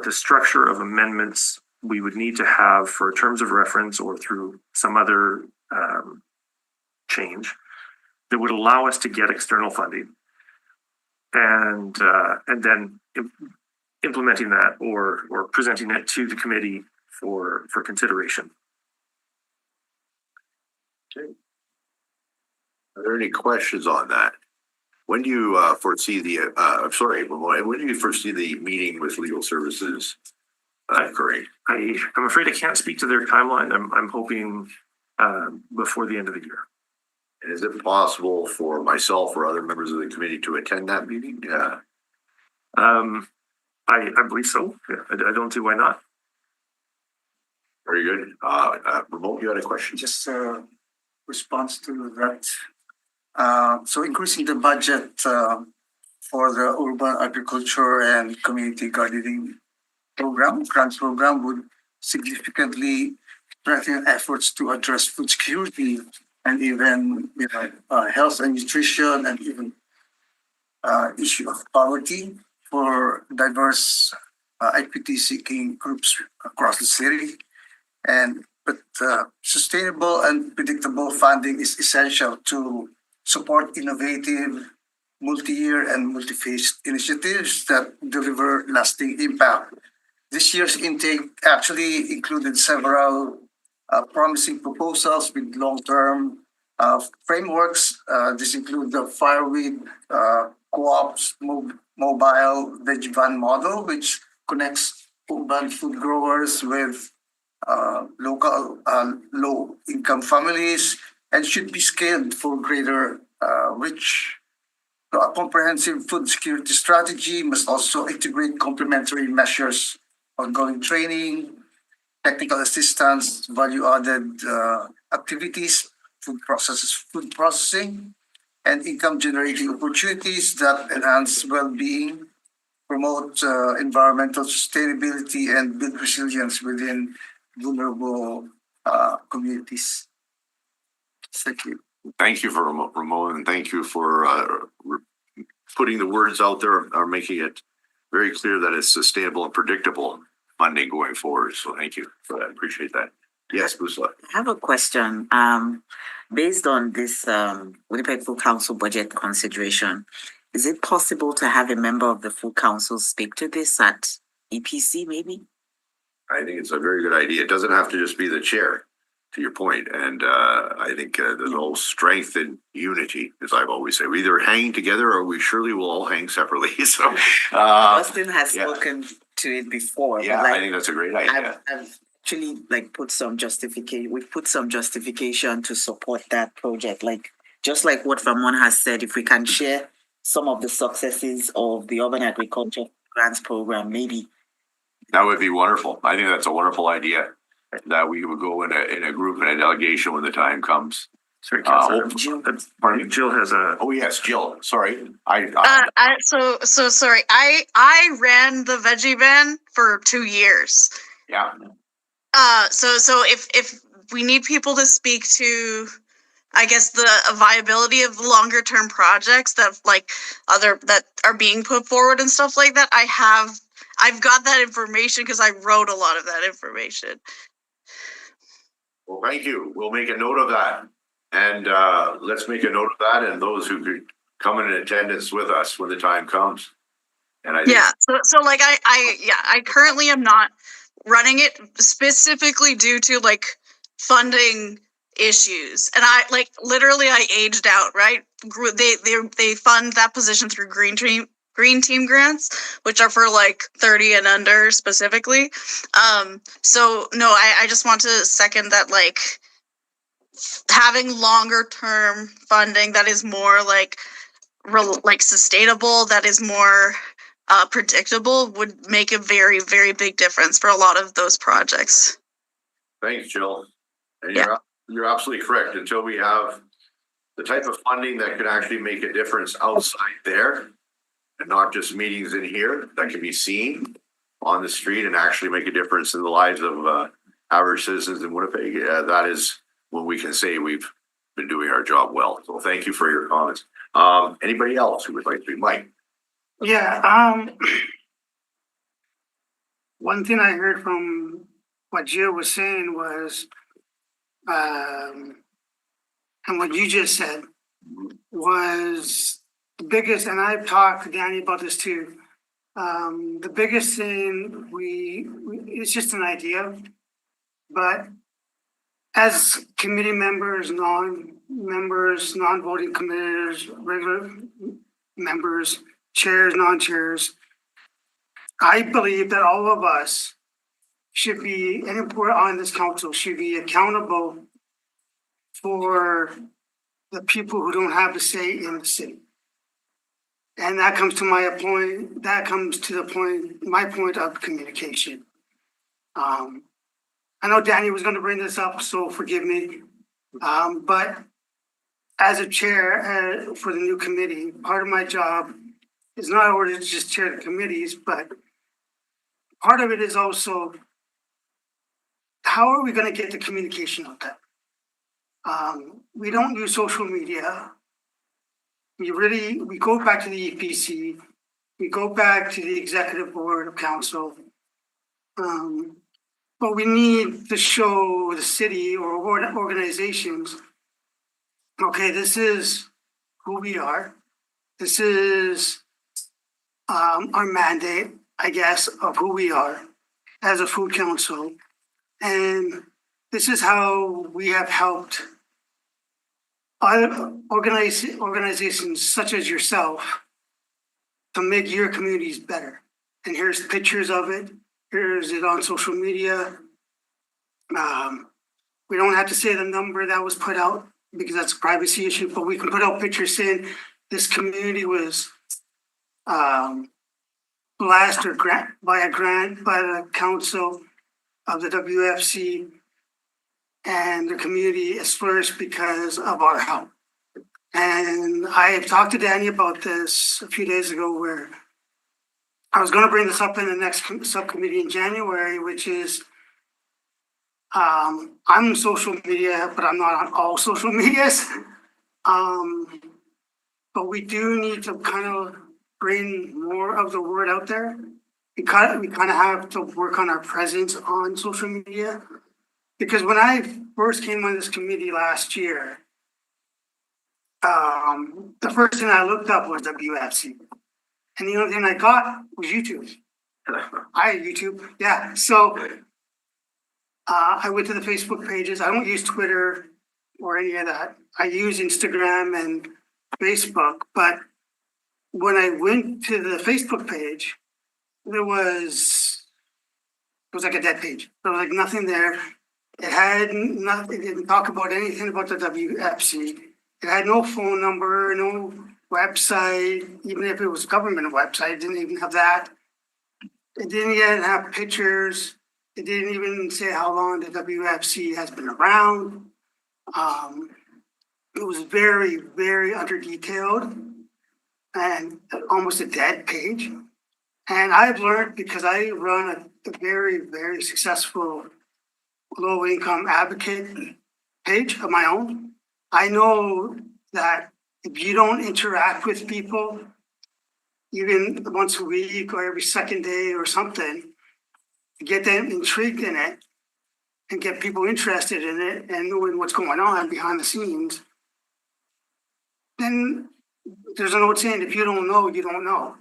the structure of amendments we would need to have for terms of reference or through some other change that would allow us to get external funding, and then implementing that or presenting it to the committee for consideration. Are there any questions on that? When do you foresee the, when do you foresee the meeting with legal services occurring? I'm afraid I can't speak to their timeline. I'm hoping before the end of the year. And is it possible for myself or other members of the committee to attend that meeting? I believe so. Yeah, I don't see why not. Very good. Ramon, you had a question? Just a response to that. So increasing the budget for the urban agriculture and community gardening grants program would significantly strengthen efforts to address food security and even health and nutrition, and even issue of poverty for diverse equity-seeking groups across the city. But sustainable and predictable funding is essential to support innovative, multi-year and multi-phase initiatives that deliver lasting impact. This year's intake actually included several promising proposals with long-term frameworks. This includes the Fireweed Co-op's mobile veg van model, which connects urban food growers with local low-income families and should be scaled for greater reach. A comprehensive food security strategy must also integrate complementary measures, ongoing training, technical assistance, value-added activities, food processing, and income-generating opportunities that enhance well-being, promote environmental sustainability, and build resilience within vulnerable communities. Thank you. Thank you for Ramon, and thank you for putting the words out there, or making it very clear that it's sustainable and predictable funding going forward. So thank you for that. Appreciate that. Yes, Busla. I have a question. Based on this Winnipeg Full Council budget consideration, is it possible to have a member of the Full Council speak to this at EPC maybe? I think it's a very good idea. It doesn't have to just be the chair, to your point. And I think there's a whole strength in unity, as I've always said. We either hang together or we surely will all hang separately. So Austin has spoken to it before. Yeah, I think that's a great idea. I've actually put some justification. We've put some justification to support that project. Just like what Ramon has said, if we can share some of the successes of the urban agriculture grants program, maybe. That would be wonderful. I think that's a wonderful idea, that we would go in a group and a delegation when the time comes. Sorry, Councilor. Jill has a. Oh yes, Jill. Sorry, So sorry. I ran the veggie van for 2 years. Yeah. So if we need people to speak to, I guess, the viability of longer term projects that that are being put forward and stuff like that, I've got that information because I wrote a lot of that information. Well, thank you. We'll make a note of that. And let's make a note of that, and those who could come in attendance with us when the time comes. And I currently am not running it specifically due to funding issues. And I aged out, right? They fund that position through Green Team grants, which are for 30 and under specifically. So no, I just want to second that, having longer term funding that is more sustainable, that is more predictable, would make a very, very big difference for a lot of those projects. Thanks, Jill. And you're absolutely correct. Until we have the type of funding that can actually make a difference outside there, and not just meetings in here, that can be seen on the street and actually make a difference in the lives of average citizens in Winnipeg, that is when we can say we've been doing our job well. So thank you for your comments. Anybody else who would like to? Mike? Yeah, one thing I heard from what Jill was saying was, and what you just said was the biggest, and I've talked to Danny about this too. The biggest thing it's just an idea, but as committee members, non-members, non-voting committees, regular members, chairs, non-chairs, I believe that all of us should be, any board on this council should be accountable for the people who don't have a say in the city. And that comes to my point, my point of communication. I know Danny was gonna bring this up, so forgive me. But as a chair for the new committee, part of my job is not only to just chair the committees, but part of it is also how are we gonna get the communication out there? We don't use social media. We go back to the EPC, we go back to the executive board of council. But we need to show the city or organizations, okay, this is who we are. This is our mandate, I guess, of who we are as a food council. And this is how we have helped other organizations such as yourself to make your communities better. And here's pictures of it. Here's it on social media. We don't have to say the number that was put out because that's a privacy issue, but we can put out pictures saying this community was blessed or by a grant by the council of the WFC, and the community is flourished because of our help. And I have talked to Danny about this a few days ago, where I was going to bring this up in the next subcommittee in January, which is I'm on social media, but I'm not on all social medias. But we do need to kind of bring more of the word out there. We kind of have to work on our presence on social media. Because when I first came on this committee last year, the first thing I looked up was WFC. And the only thing I got was YouTube. I had YouTube, yeah. So I went to the Facebook pages. I don't use Twitter or any of that. I use Instagram and Facebook. But when I went to the Facebook page, it was like a dead page. There was like nothing there. It had nothing. It didn't talk about anything about the WFC. It had no phone number, no website. Even if it was a government website, it didn't even have that. It didn't even have pictures. It didn't even say how long the WFC has been around. It was very, very under detailed and almost a dead page. And I've learned, because I run a very, very successful low-income advocate page of my own. I know that if you don't interact with people, even once a week or every second day or something, get them intrigued in it and get people interested in it and knowing what's going on behind the scenes, then there's an old saying, if you don't know, you don't know.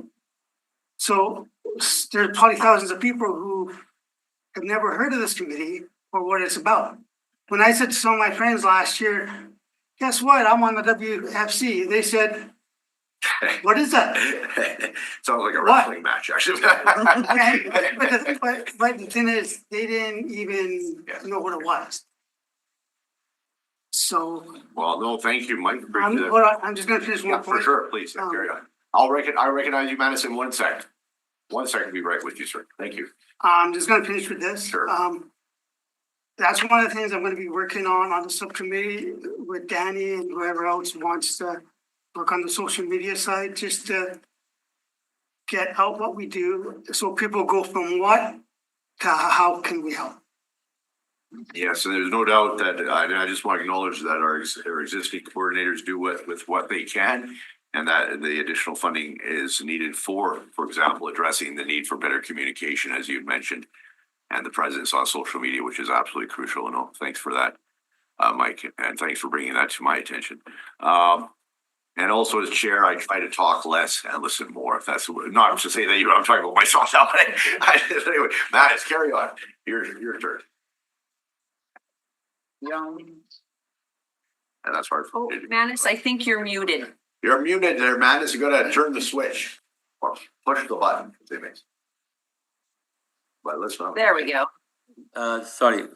So there's probably thousands of people who have never heard of this committee or what it's about. When I said to some of my friends last year, guess what? I'm on the WFC. They said, what is that? Sounds like a wrestling match, actually. But the thing is, they didn't even know what it was. So. Well, no, thank you, Mike. I'm just gonna finish Yeah, one for point. sure, please, carry on. I recognize you, Madison, 1 second. 1 second, be right with you, sir. Thank you. I'm just gonna finish with this. Sure. That's one of the things I'm gonna be working on the subcommittee with Danny and whoever else wants to work on the social media side, just to get out what we do, so people go from what to how can we help. Yes, and there's no doubt that I just want to acknowledge that our existing coordinators do with what they can. and that the additional funding is needed for example, addressing the need for better communication, as you mentioned, and the presence on social media, which is absolutely crucial. No, thanks for that, Mike, and thanks for bringing that to my attention. And also as chair, I try to talk less and listen more. If that's not to say that I'm talking about myself now, but anyway, Matt, let's carry on. Your turn. And that's hard for Oh, me to do. Manus, I think you're muted. You're muted there, Matt. You gotta turn the switch or push the button. But let's not. There we go. Sorry,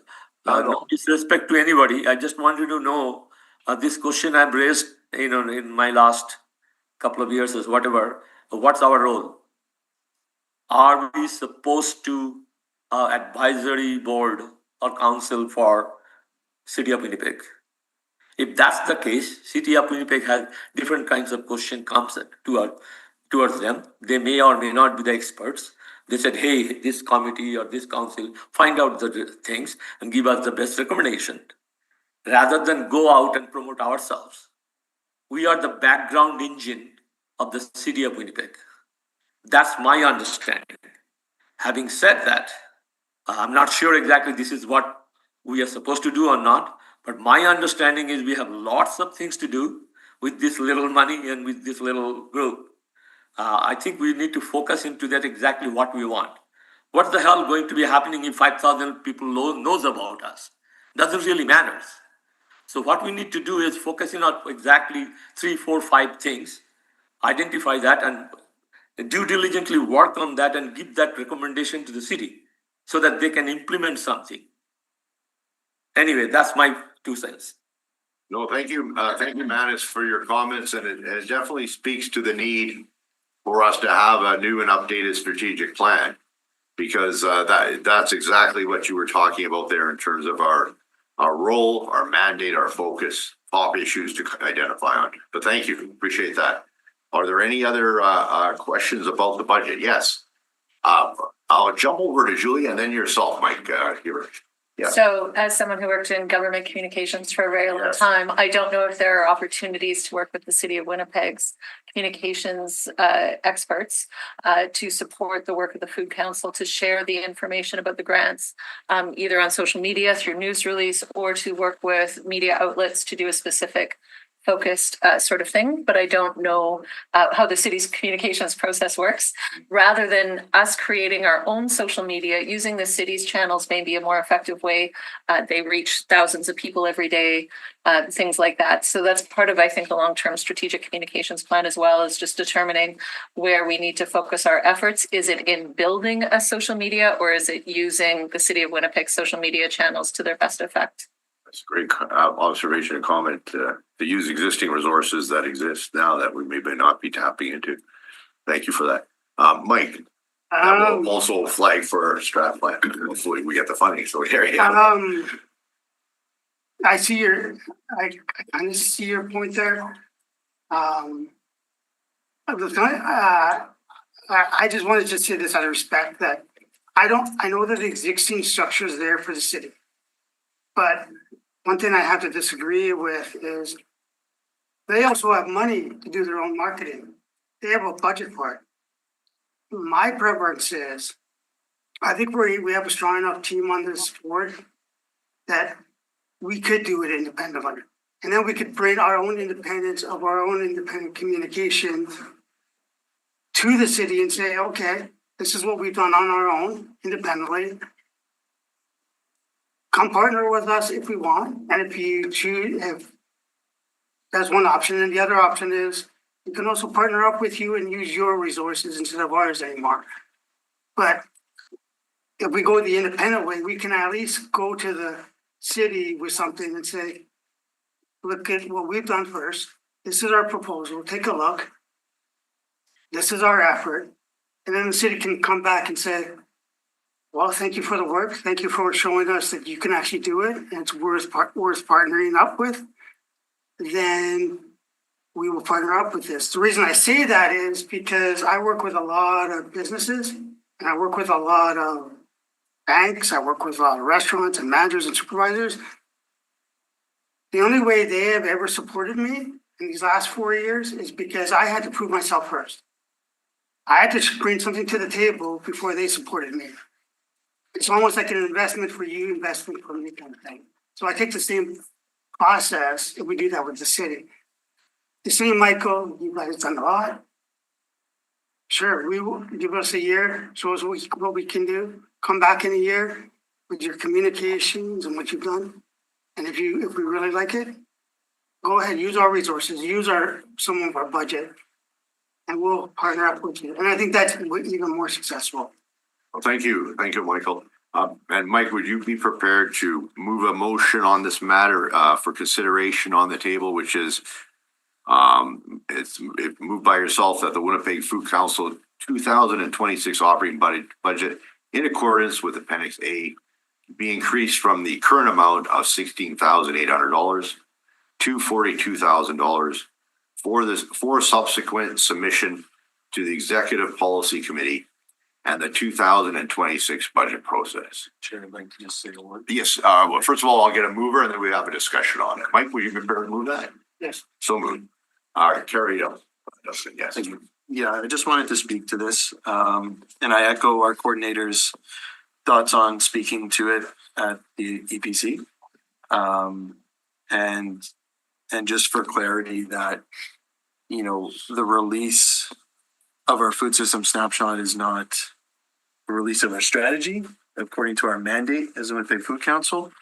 no disrespect to anybody. I just wanted to know, this question I've raised, in my last couple of years or whatever, what's our role? Are we supposed to, advisory board or council for City of Winnipeg? If that's the case, City of Winnipeg has different kinds of question comes towards them. They may or may not be the experts. They said, hey, this committee or this council, find out the things and give us the best recommendation. Rather than go out and promote ourselves. We are the background engine of the City of Winnipeg. That's my understanding. Having said that, I'm not sure exactly this is what we are supposed to do or not, but my understanding is we have lots of things to do with this little money and with this little group. I think we need to focus into that exactly what we want. What the hell going to be happening if 5,000 people knows about us? Doesn't really matter. So what we need to do is focusing on exactly 3, 4, 5 things, identify that and due diligently work on that and give that recommendation to the city so that they can implement something. Anyway, that's my 2 cents. No, thank you, Manus, for your comments, and it definitely speaks to the need for us to have a new and updated strategic plan, because that's exactly what you were talking about there in terms of our role, our mandate, our focus, top issues to identify on. But thank you, appreciate that. Are there any other questions about the budget? Yes. I'll jump over to Julie and then yourself, Mike. Yeah. So as someone who worked in government communications for a very long Yes. time, I don't know if there are opportunities to work with the City of Winnipeg's communications experts to support the work of the Food Council, to share the information about the grants, either on social media through news release, or to work with media outlets to do a specific focused sort of thing, but I don't know how the city's communications process works. Rather than us creating our own social media, using the city's channels may be a more effective way. They reach thousands of people every day, things like that. So that's part of, I think, the long-term strategic communications plan, as well as just determining where we need to focus our efforts. Is it in building a social media, or is it using the City of Winnipeg social media channels to their best effect? That's a great observation and comment, to use existing resources that exist now that we may not be tapping into. Thank you for that. Mike, that will also flag for our strat plan. Hopefully we get the funding, so there you go. I kind of see your point there. I just wanted to say this out of respect, that I know that the existing structure is there for the city. But one thing I have to disagree with is they also have money to do their own marketing. They have a budget for it. My preference is, I think we have a strong enough team on this board that we could do it independently. And then we could bring our own independence of our own independent communication to the city and say, okay, this is what we've done on our own independently. Come partner with us if we want, and if you choose, if that's one option, and the other option is we can also partner up with you and use your resources instead of ours anymore. But if we go the independent way, we can at least go to the city with something and say, look at what we've done first. This is our proposal. Take a look. This is our effort. And then the city can come back and say, well, thank you for the work. Thank you for showing us that you can actually do it and it's worth partnering up with. Then we will partner up with this. The reason I say that is because I work with a lot of businesses and I work with a lot of banks. I work with a lot of restaurants and managers and supervisors. The only way they have ever supported me in these last 4 years is because I had to prove myself first. I had to bring something to the table before they supported me. It's almost like an investment for you, investment for me kind of thing. So I take the same process if we do that with the city. The same, Michael, you guys done a lot. Sure, we will give us a year, show us what we can do. Come back in a year with your communications and what you've done. And if we really like it, go ahead, use our resources, use some of our budget, and we'll partner up with you. And I think that's even more successful. Well, thank you, Michael. And Mike, would you be prepared to move a motion on this matter for consideration on the table, which is it's moved by yourself that the Winnipeg Food Council 2026 operating budget in accordance with Appendix A be increased from the current amount of $16,800 to $42,000 for subsequent submission to the Executive Policy Committee and the 2026 budget process. Chair, I'd like to just say a word. Yes, well, first of all, I'll get a mover and then we have a discussion on it. Mike, would you be prepared to move that? Yes. So moved. All right, carry on. Justin, yes. Thank you. Yeah, I just wanted to speak to this, and I echo our coordinator's thoughts on speaking to it at the EPC. And just for clarity that, you know, the release of our food system snapshot is not the release of our strategy according to our mandate as the Winnipeg Food Council.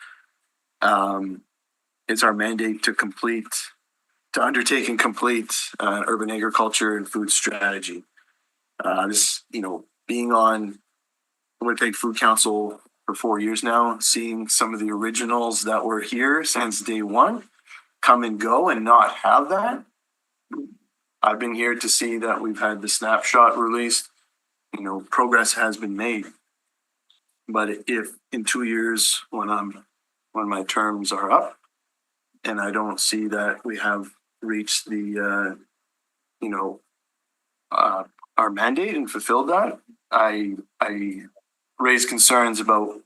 It's our mandate to undertake and complete urban agriculture and food strategy. This, you know, being on the Winnipeg Food Council for 4 years now, seeing some of the originals that were here since day one come and go and not have that. I've been here to see that we've had the snapshot released. You know, progress has been made. But if in 2 years, when my terms are up, and I don't see that we have reached the, our mandate and fulfilled that, I raise concerns about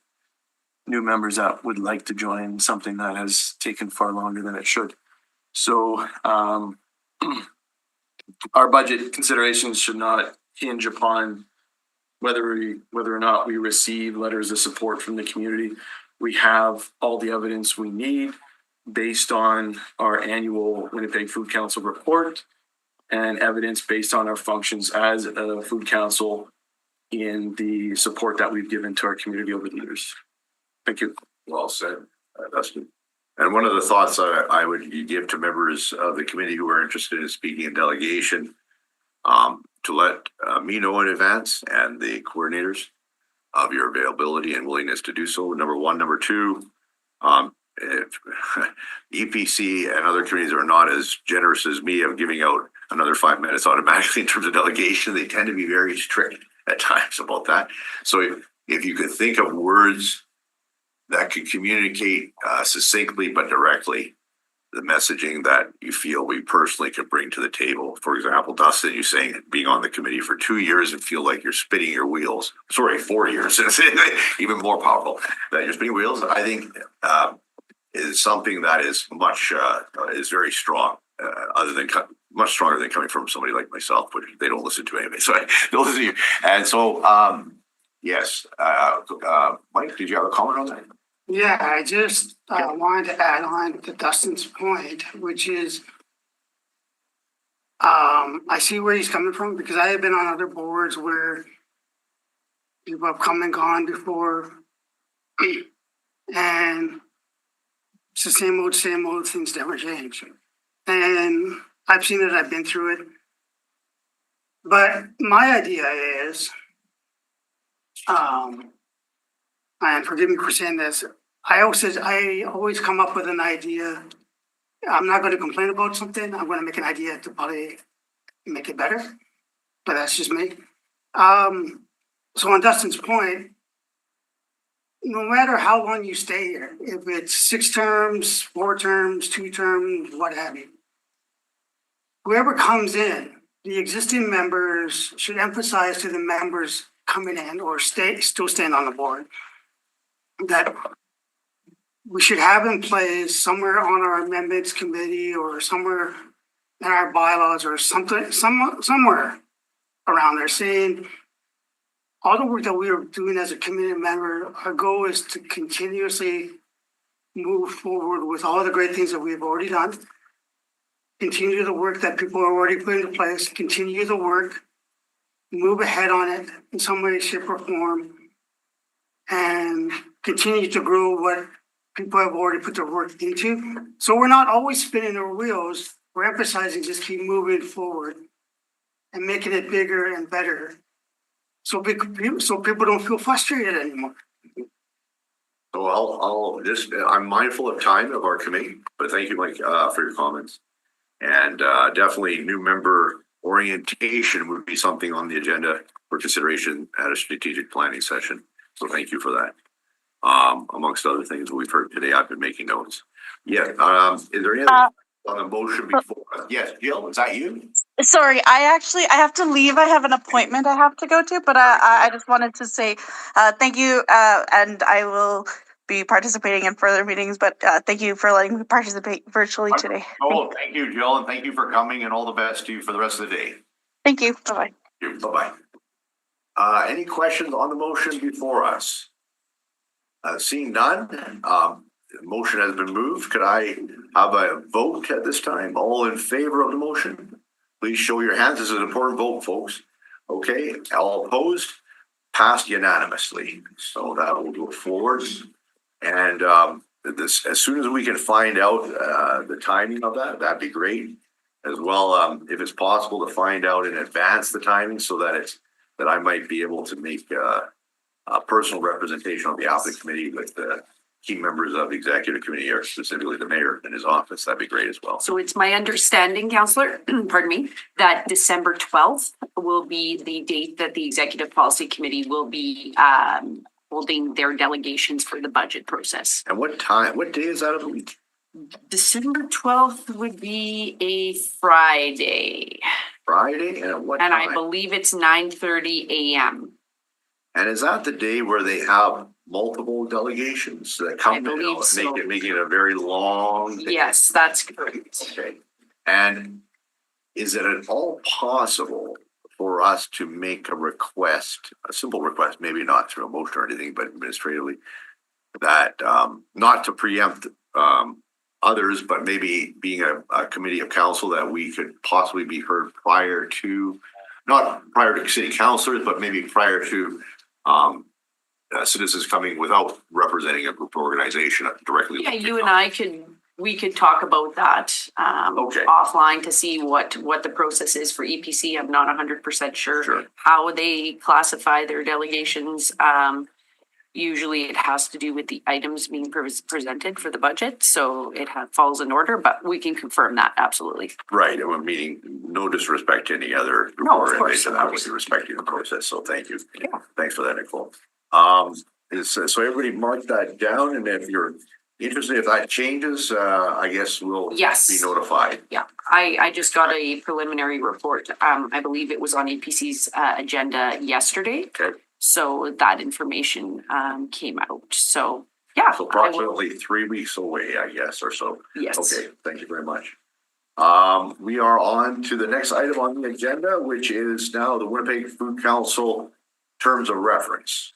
new members that would like to join something that has taken far longer than it should. So our budget considerations should not hinge upon whether or not we receive letters of support from the community. We have all the evidence we need based on our annual Winnipeg Food Council report and evidence based on our functions as a food council in the support that we've given to our community over the years. Thank you. Well said, Dustin. And one of the thoughts I would give to members of the committee who are interested in speaking in delegation, to let me know in advance and the coordinators of your availability and willingness to do so. Number one. Number two, if EPC and other committees are not as generous as me of giving out another 5 minutes automatically in terms of delegation, they tend to be very strict at times about that. So if you could think of words that could communicate succinctly but directly the messaging that you feel we personally could bring to the table. For example, Dustin, you saying being on the committee for 2 years and feel like you're spinning your wheels. Sorry, 4 years, even more powerful that you're spinning wheels. I think is something that is is very strong, other than much stronger than coming from somebody like myself, which they don't listen to anyway. So they'll listen to you. And so, yes, Mike, did you have a comment on that? Yeah, I just wanted to add on to Dustin's point, which is I see where he's coming from because I have been on other boards where people have come and gone before, and it's the same old, things never change. And I've seen it, I've been through it. But my idea is, and forgive me for saying this, I always come up with an idea. I'm not going to complain about something. I'm going to make an idea to probably make it better. But that's just me. So on Dustin's point, no matter how long you stay here, if it's 6 terms, 4 terms, 2 terms, what have you, whoever comes in, the existing members should emphasize to the members coming in or still staying on the board that we should have in place somewhere on our amendments committee or somewhere in our bylaws or something, somewhere around there saying all the work that we are doing as a community member, our goal is to continuously move forward with all the great things that we've already done. Continue the work that people are already put into place, continue the work, move ahead on it in some way, shape, or form, and continue to grow what people have already put their work into. So we're not always spinning our wheels. We're emphasizing just keep moving forward and making it bigger and better. So people don't feel frustrated anymore. So I'll just, I'm mindful of time of our committee, but thank you, Mike, for your comments. And definitely new member orientation would be something on the agenda for consideration at a strategic planning session. So thank you for that. Amongst other things we've heard today, I've been making notes. Yeah, is there any other on the motion before? Yes, Jill, is that you? Sorry, I have to leave. I have an appointment I have to go to, but I just wanted to say thank you, and I will be participating in further meetings, but thank you for letting me participate virtually today. Oh, thank you, Jill, and thank you for coming, and all the best to you for the rest of the day. Thank you. Bye-bye. Bye-bye. Any questions on the motion before us? Seeing none, the motion has been moved. Could I have a vote at this time? All in favor of the motion? Please show your hands. This is an important vote, folks. Okay, all opposed? Passed unanimously. So that will go forward. And this, as soon as we can find out the timing of that, that'd be great. As well, if it's possible to find out in advance the timing so that I might be able to make a personal representation on behalf of the committee with the key members of the executive committee, or specifically the mayor in his office. That'd be great as well. So it's my understanding, Councillor, pardon me, that December 12th will be the date that the Executive Policy Committee will be holding their delegations for the budget process. And what time, what day is that of the week? December 12th would be a Friday. Friday, and at what time? And I believe it's 9:30 a.m. And is that the day where they have multiple delegations that come? I believe so. Making it a very long day? Yes, that's correct. Okay. And is it at all possible for us to make a request, a simple request, maybe not through a motion or anything, but administratively, that not to preempt others, but maybe being a committee of council, that we could possibly be heard prior to, not prior to city councilors, but maybe prior to citizens coming without representing a group or organization directly. Yeah, you and I we could talk about that Okay. offline to see what the process is for EPC. I'm not 100% sure how they classify their delegations. Usually it has to do with the items being presented for the budget, so it falls in order, but we can confirm that, absolutely. Right, and we're meeting, no disrespect to any other group No, of or course, organization, of that course. would be respecting the process, so thank you. Yeah. Thanks for that, Nicole. So everybody mark that down, and if you're interested, if that changes, I guess we'll Yes. be notified. Yeah, I just got a preliminary report. I believe it was on EPC's agenda yesterday. Okay. So that information came out. So yeah. So I will- approximately 3 weeks away, I guess, or so. Yes. Okay, thank you very much. We are on to the next item on the agenda, which is now the Winnipeg Food Council terms of reference.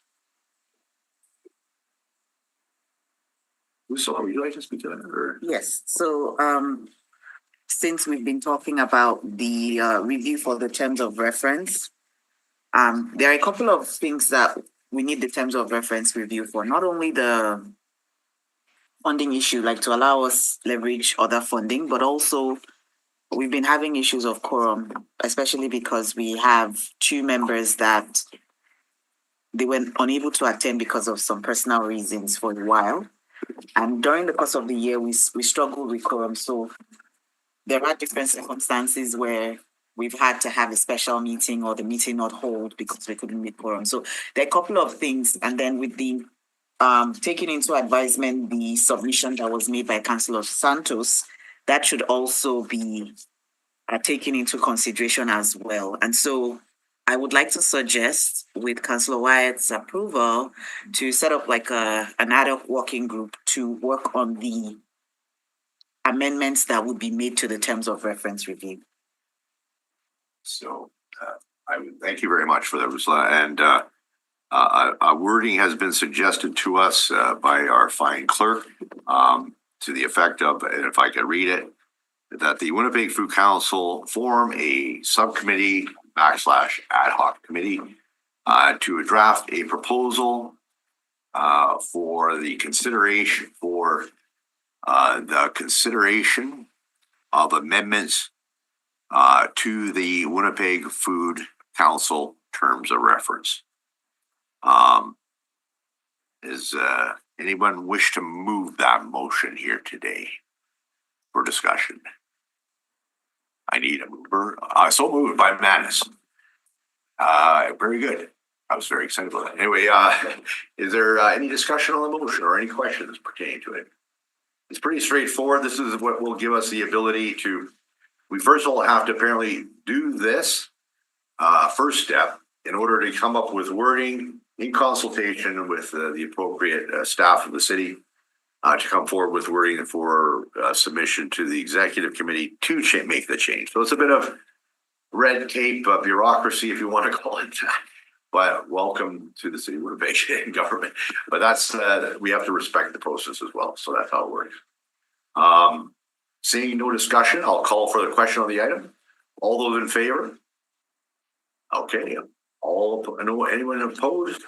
So would you like to speak to that, or? Yes, so since we've been talking about the review for the terms of reference, there are a couple of things that we need the terms of reference review for. Not only the funding issue, like to allow us leverage other funding, but also we've been having issues of quorum, especially because we have two members that they were unable to attend because of some personal reasons for a while. And during the course of the year, we struggled with quorum. So there are different circumstances where we've had to have a special meeting or the meeting not hold because we couldn't meet quorum. So there are a couple of things. And then with the taking into advisement the submission that was made by Councillor Santos, that should also be taken into consideration as well. And so I would like to suggest, with Councillor Wyatt's approval, to set up like an ad hoc working group to work on the amendments that would be made to the terms of reference review. So I would thank you very much for that, Rusla. And a wording has been suggested to us by our fine clerk to the effect of, and if I could read it, that the Winnipeg Food Council form a subcommittee / ad hoc committee to draft a proposal for the consideration of amendments to the Winnipeg Food Council terms of reference. Is anyone wish to move that motion here today for discussion? I need a mover. So moved by Manus. Very good. I was very excited about that. Anyway, is there any discussion on the motion or any questions pertaining to it? It's pretty straightforward. This is what will give us the ability to, we first of all have to apparently do this first step in order to come up with wording in consultation with the appropriate staff of the city to come forward with wording for submission to the executive committee to make the change. So it's a bit of red tape, bureaucracy, if you want to call it that. But welcome to the city of Winnipeg government. But that's, we have to respect the process as well. So that's how it works. Seeing no discussion, I'll call for the question on the item. All those in favor? Okay. Anyone opposed?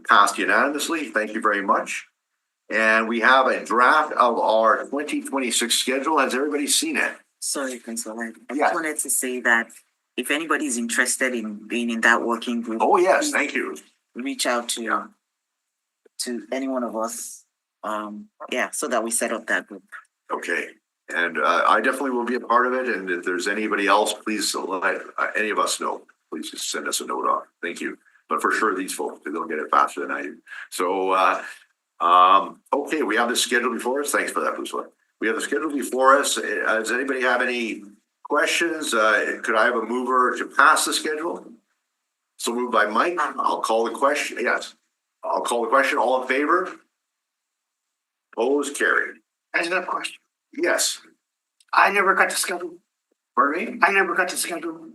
Passed unanimously. Thank you very much. And we have a draft of our 2026 schedule. Has everybody seen it? Sorry, Councillor. I Yeah. just wanted to say that if anybody is interested in being in that working group, Oh, yes. Thank you. reach out to any one of us. So that we set up that group. Okay. And I definitely will be a part of it. And if there's anybody else, please let any of us know. Please just send us a note on. Thank you. But for sure, these folks, they'll get it faster than I do. So, okay, we have the schedule before us. Thanks for that, Bruce. We have the schedule before us. Does anybody have any questions? Could I have a mover to pass the schedule? So moved by Mike. I'll call the question. Yes. I'll call the question. All in favor? Opposed? Carried. I just have a question. Yes. I never got the schedule. Pardon me? I never got the schedule.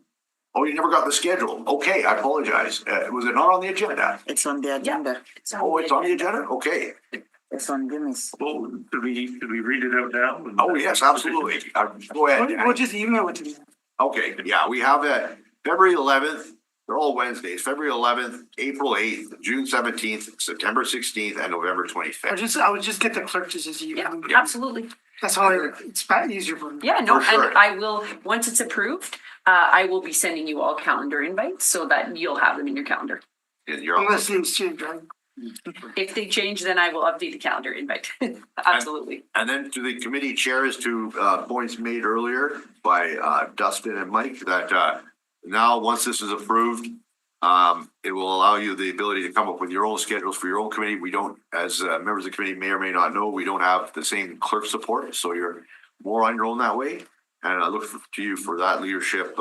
Oh, you never got the schedule. Okay, I apologize. Was it not on the agenda? It's on the agenda. Oh, it's on the agenda? Okay. It's on Guinness. Well, could we read it out now? Oh, yes, absolutely. Go ahead. We'll just email it to me. Okay, yeah, we have February 11th. They're all Wednesdays. February 11th, April 8th, June 17th, September 16th, and November 25th. I would just get the clerk to just email me. Absolutely. That's how it's easier for me. Yeah, no, For sure. and I will, once it's approved, I will be sending you all calendar invites so that you'll have them in your calendar. And you're all, Unless things change, right? If they change, then I will update the calendar invite. Absolutely. and then to the committee chairs, to points made earlier by Dustin and Mike, that now, once this is approved, it will allow you the ability to come up with your own schedules for your own committee. We don't, as members of the committee may or may not know, we don't have the same clerk support, so you're more on your own that way. And I look to you for that leadership,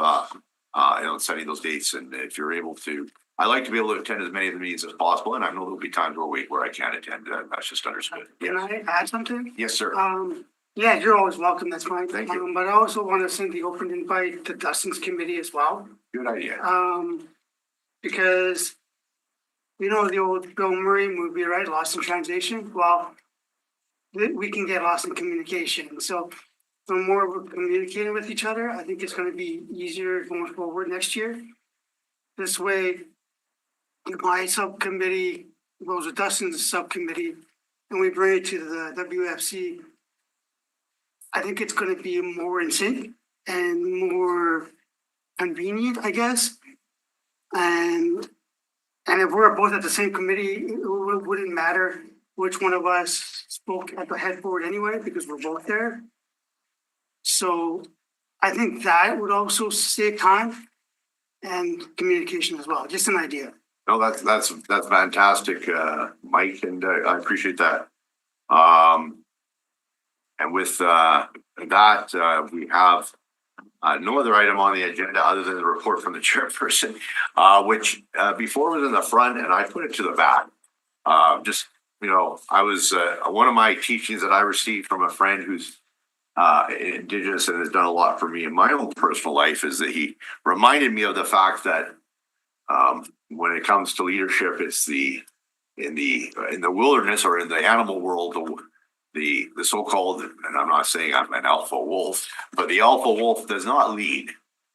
setting those dates. And if you're able to, I like to be able to attend as many of the meetings as possible. And I know there'll be times where I can't attend. That's just understood. Can I add something? Yes, sir. Yeah, you're always welcome, that's fine. Thank you. But I also want to send the open invite to Dustin's committee as well. Good idea. Because you know the old Bill Murray movie, right? Lost in Translation. Well, we can get lost in communication. So the more we're communicating with each other, I think it's going to be easier going forward next year. This way, if my subcommittee goes with Dustin's subcommittee and we bring it to the WFC, I think it's going to be more in sync and more convenient, I guess. And if we're both at the same committee, it wouldn't matter which one of us spoke at the headboard anyway, because we're both there. So I think that would also save time and communication as well. Just an idea. No, that's fantastic, Mike, and I appreciate that. And with that, we have no other item on the agenda other than the report from the chairperson, which before was in the front and I put it to the back. I was one of my teachings that I received from a friend who's Indigenous and has done a lot for me in my own personal life is that he reminded me of the fact that when it comes to leadership, it's in the wilderness or in the animal world, the so-called, and I'm not saying I'm an alpha wolf, but the alpha wolf does not lead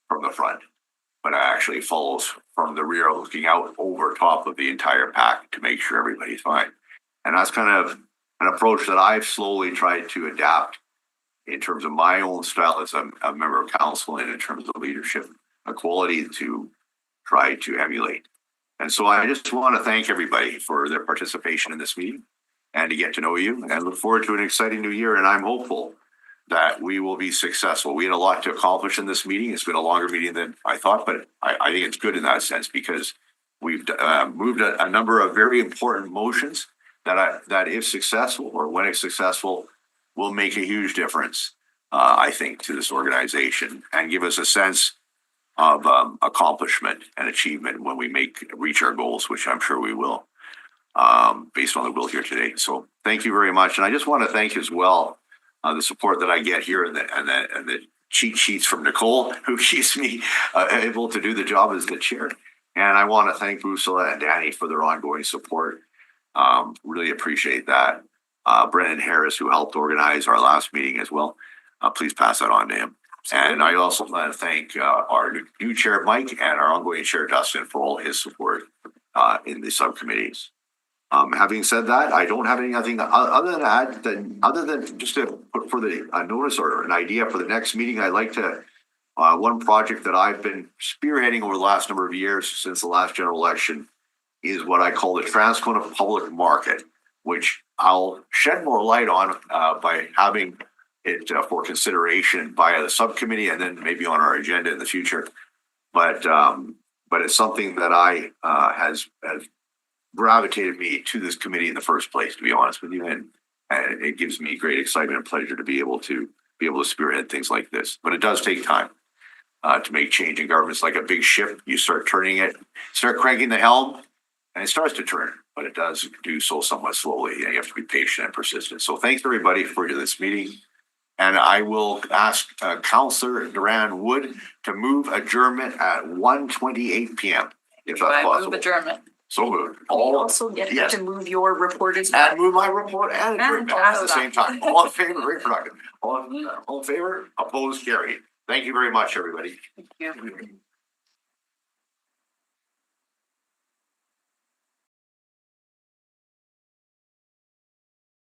from the front, but actually follows from the rear, looking out over top of the entire pack to make sure everybody's fine. And that's kind of an approach that I've slowly tried to adapt in terms of my own style as a member of council and in terms of leadership, a quality to try to emulate. And so I just want to thank everybody for their participation in this meeting and to get to know you, and look forward to an exciting new year. And I'm hopeful that we will be successful. We had a lot to accomplish in this meeting. It's been a longer meeting than I thought, but I think it's good in that sense because we've moved a number of very important motions that if successful or when it's successful will make a huge difference, I think, to this organization and give us a sense of accomplishment and achievement when we reach our goals, which I'm sure we will, based on the will here today. So thank you very much. And I just want to thank as well the support that I get here and the cheat sheets from Nicole, who keeps me able to do the job as the chair. And I want to thank Ursula and Danny for their ongoing support. Really appreciate that. Brennan Harris, who helped organize our last meeting as well. Please pass that on to him. And I also want to thank our new chair, Mike, and our ongoing chair, Dustin, for all his support in the subcommittees. Having said that, I don't have anything other than that, other than just to put for the notice or an idea for the next meeting. I'd like to, one project that I've been spearheading over the last number of years since the last general election is what I call the Transcona Public Market, which I'll shed more light on by having it for consideration via the subcommittee and then maybe on our agenda in the future. But it's something that has gravitated me to this committee in the first place, to be honest with you, and it gives me great excitement and pleasure to be able to spearhead things like this. But it does take time to make change in government. It's like a big ship. You start turning it, start cranking the helm, and it starts to turn, but it does do so somewhat slowly, and you have to be patient and persistent. So thanks everybody for this meeting. And I will ask Councillor Duran Wood to move adjournment at 1:28 p.m. if that's possible. Move adjournment. So moved. You also get Yes. to move your report as well. And move my report and adjournment at the same time. All in favor, very productive. All in favor, opposed, carried. Thank you very much, everybody. Thank you.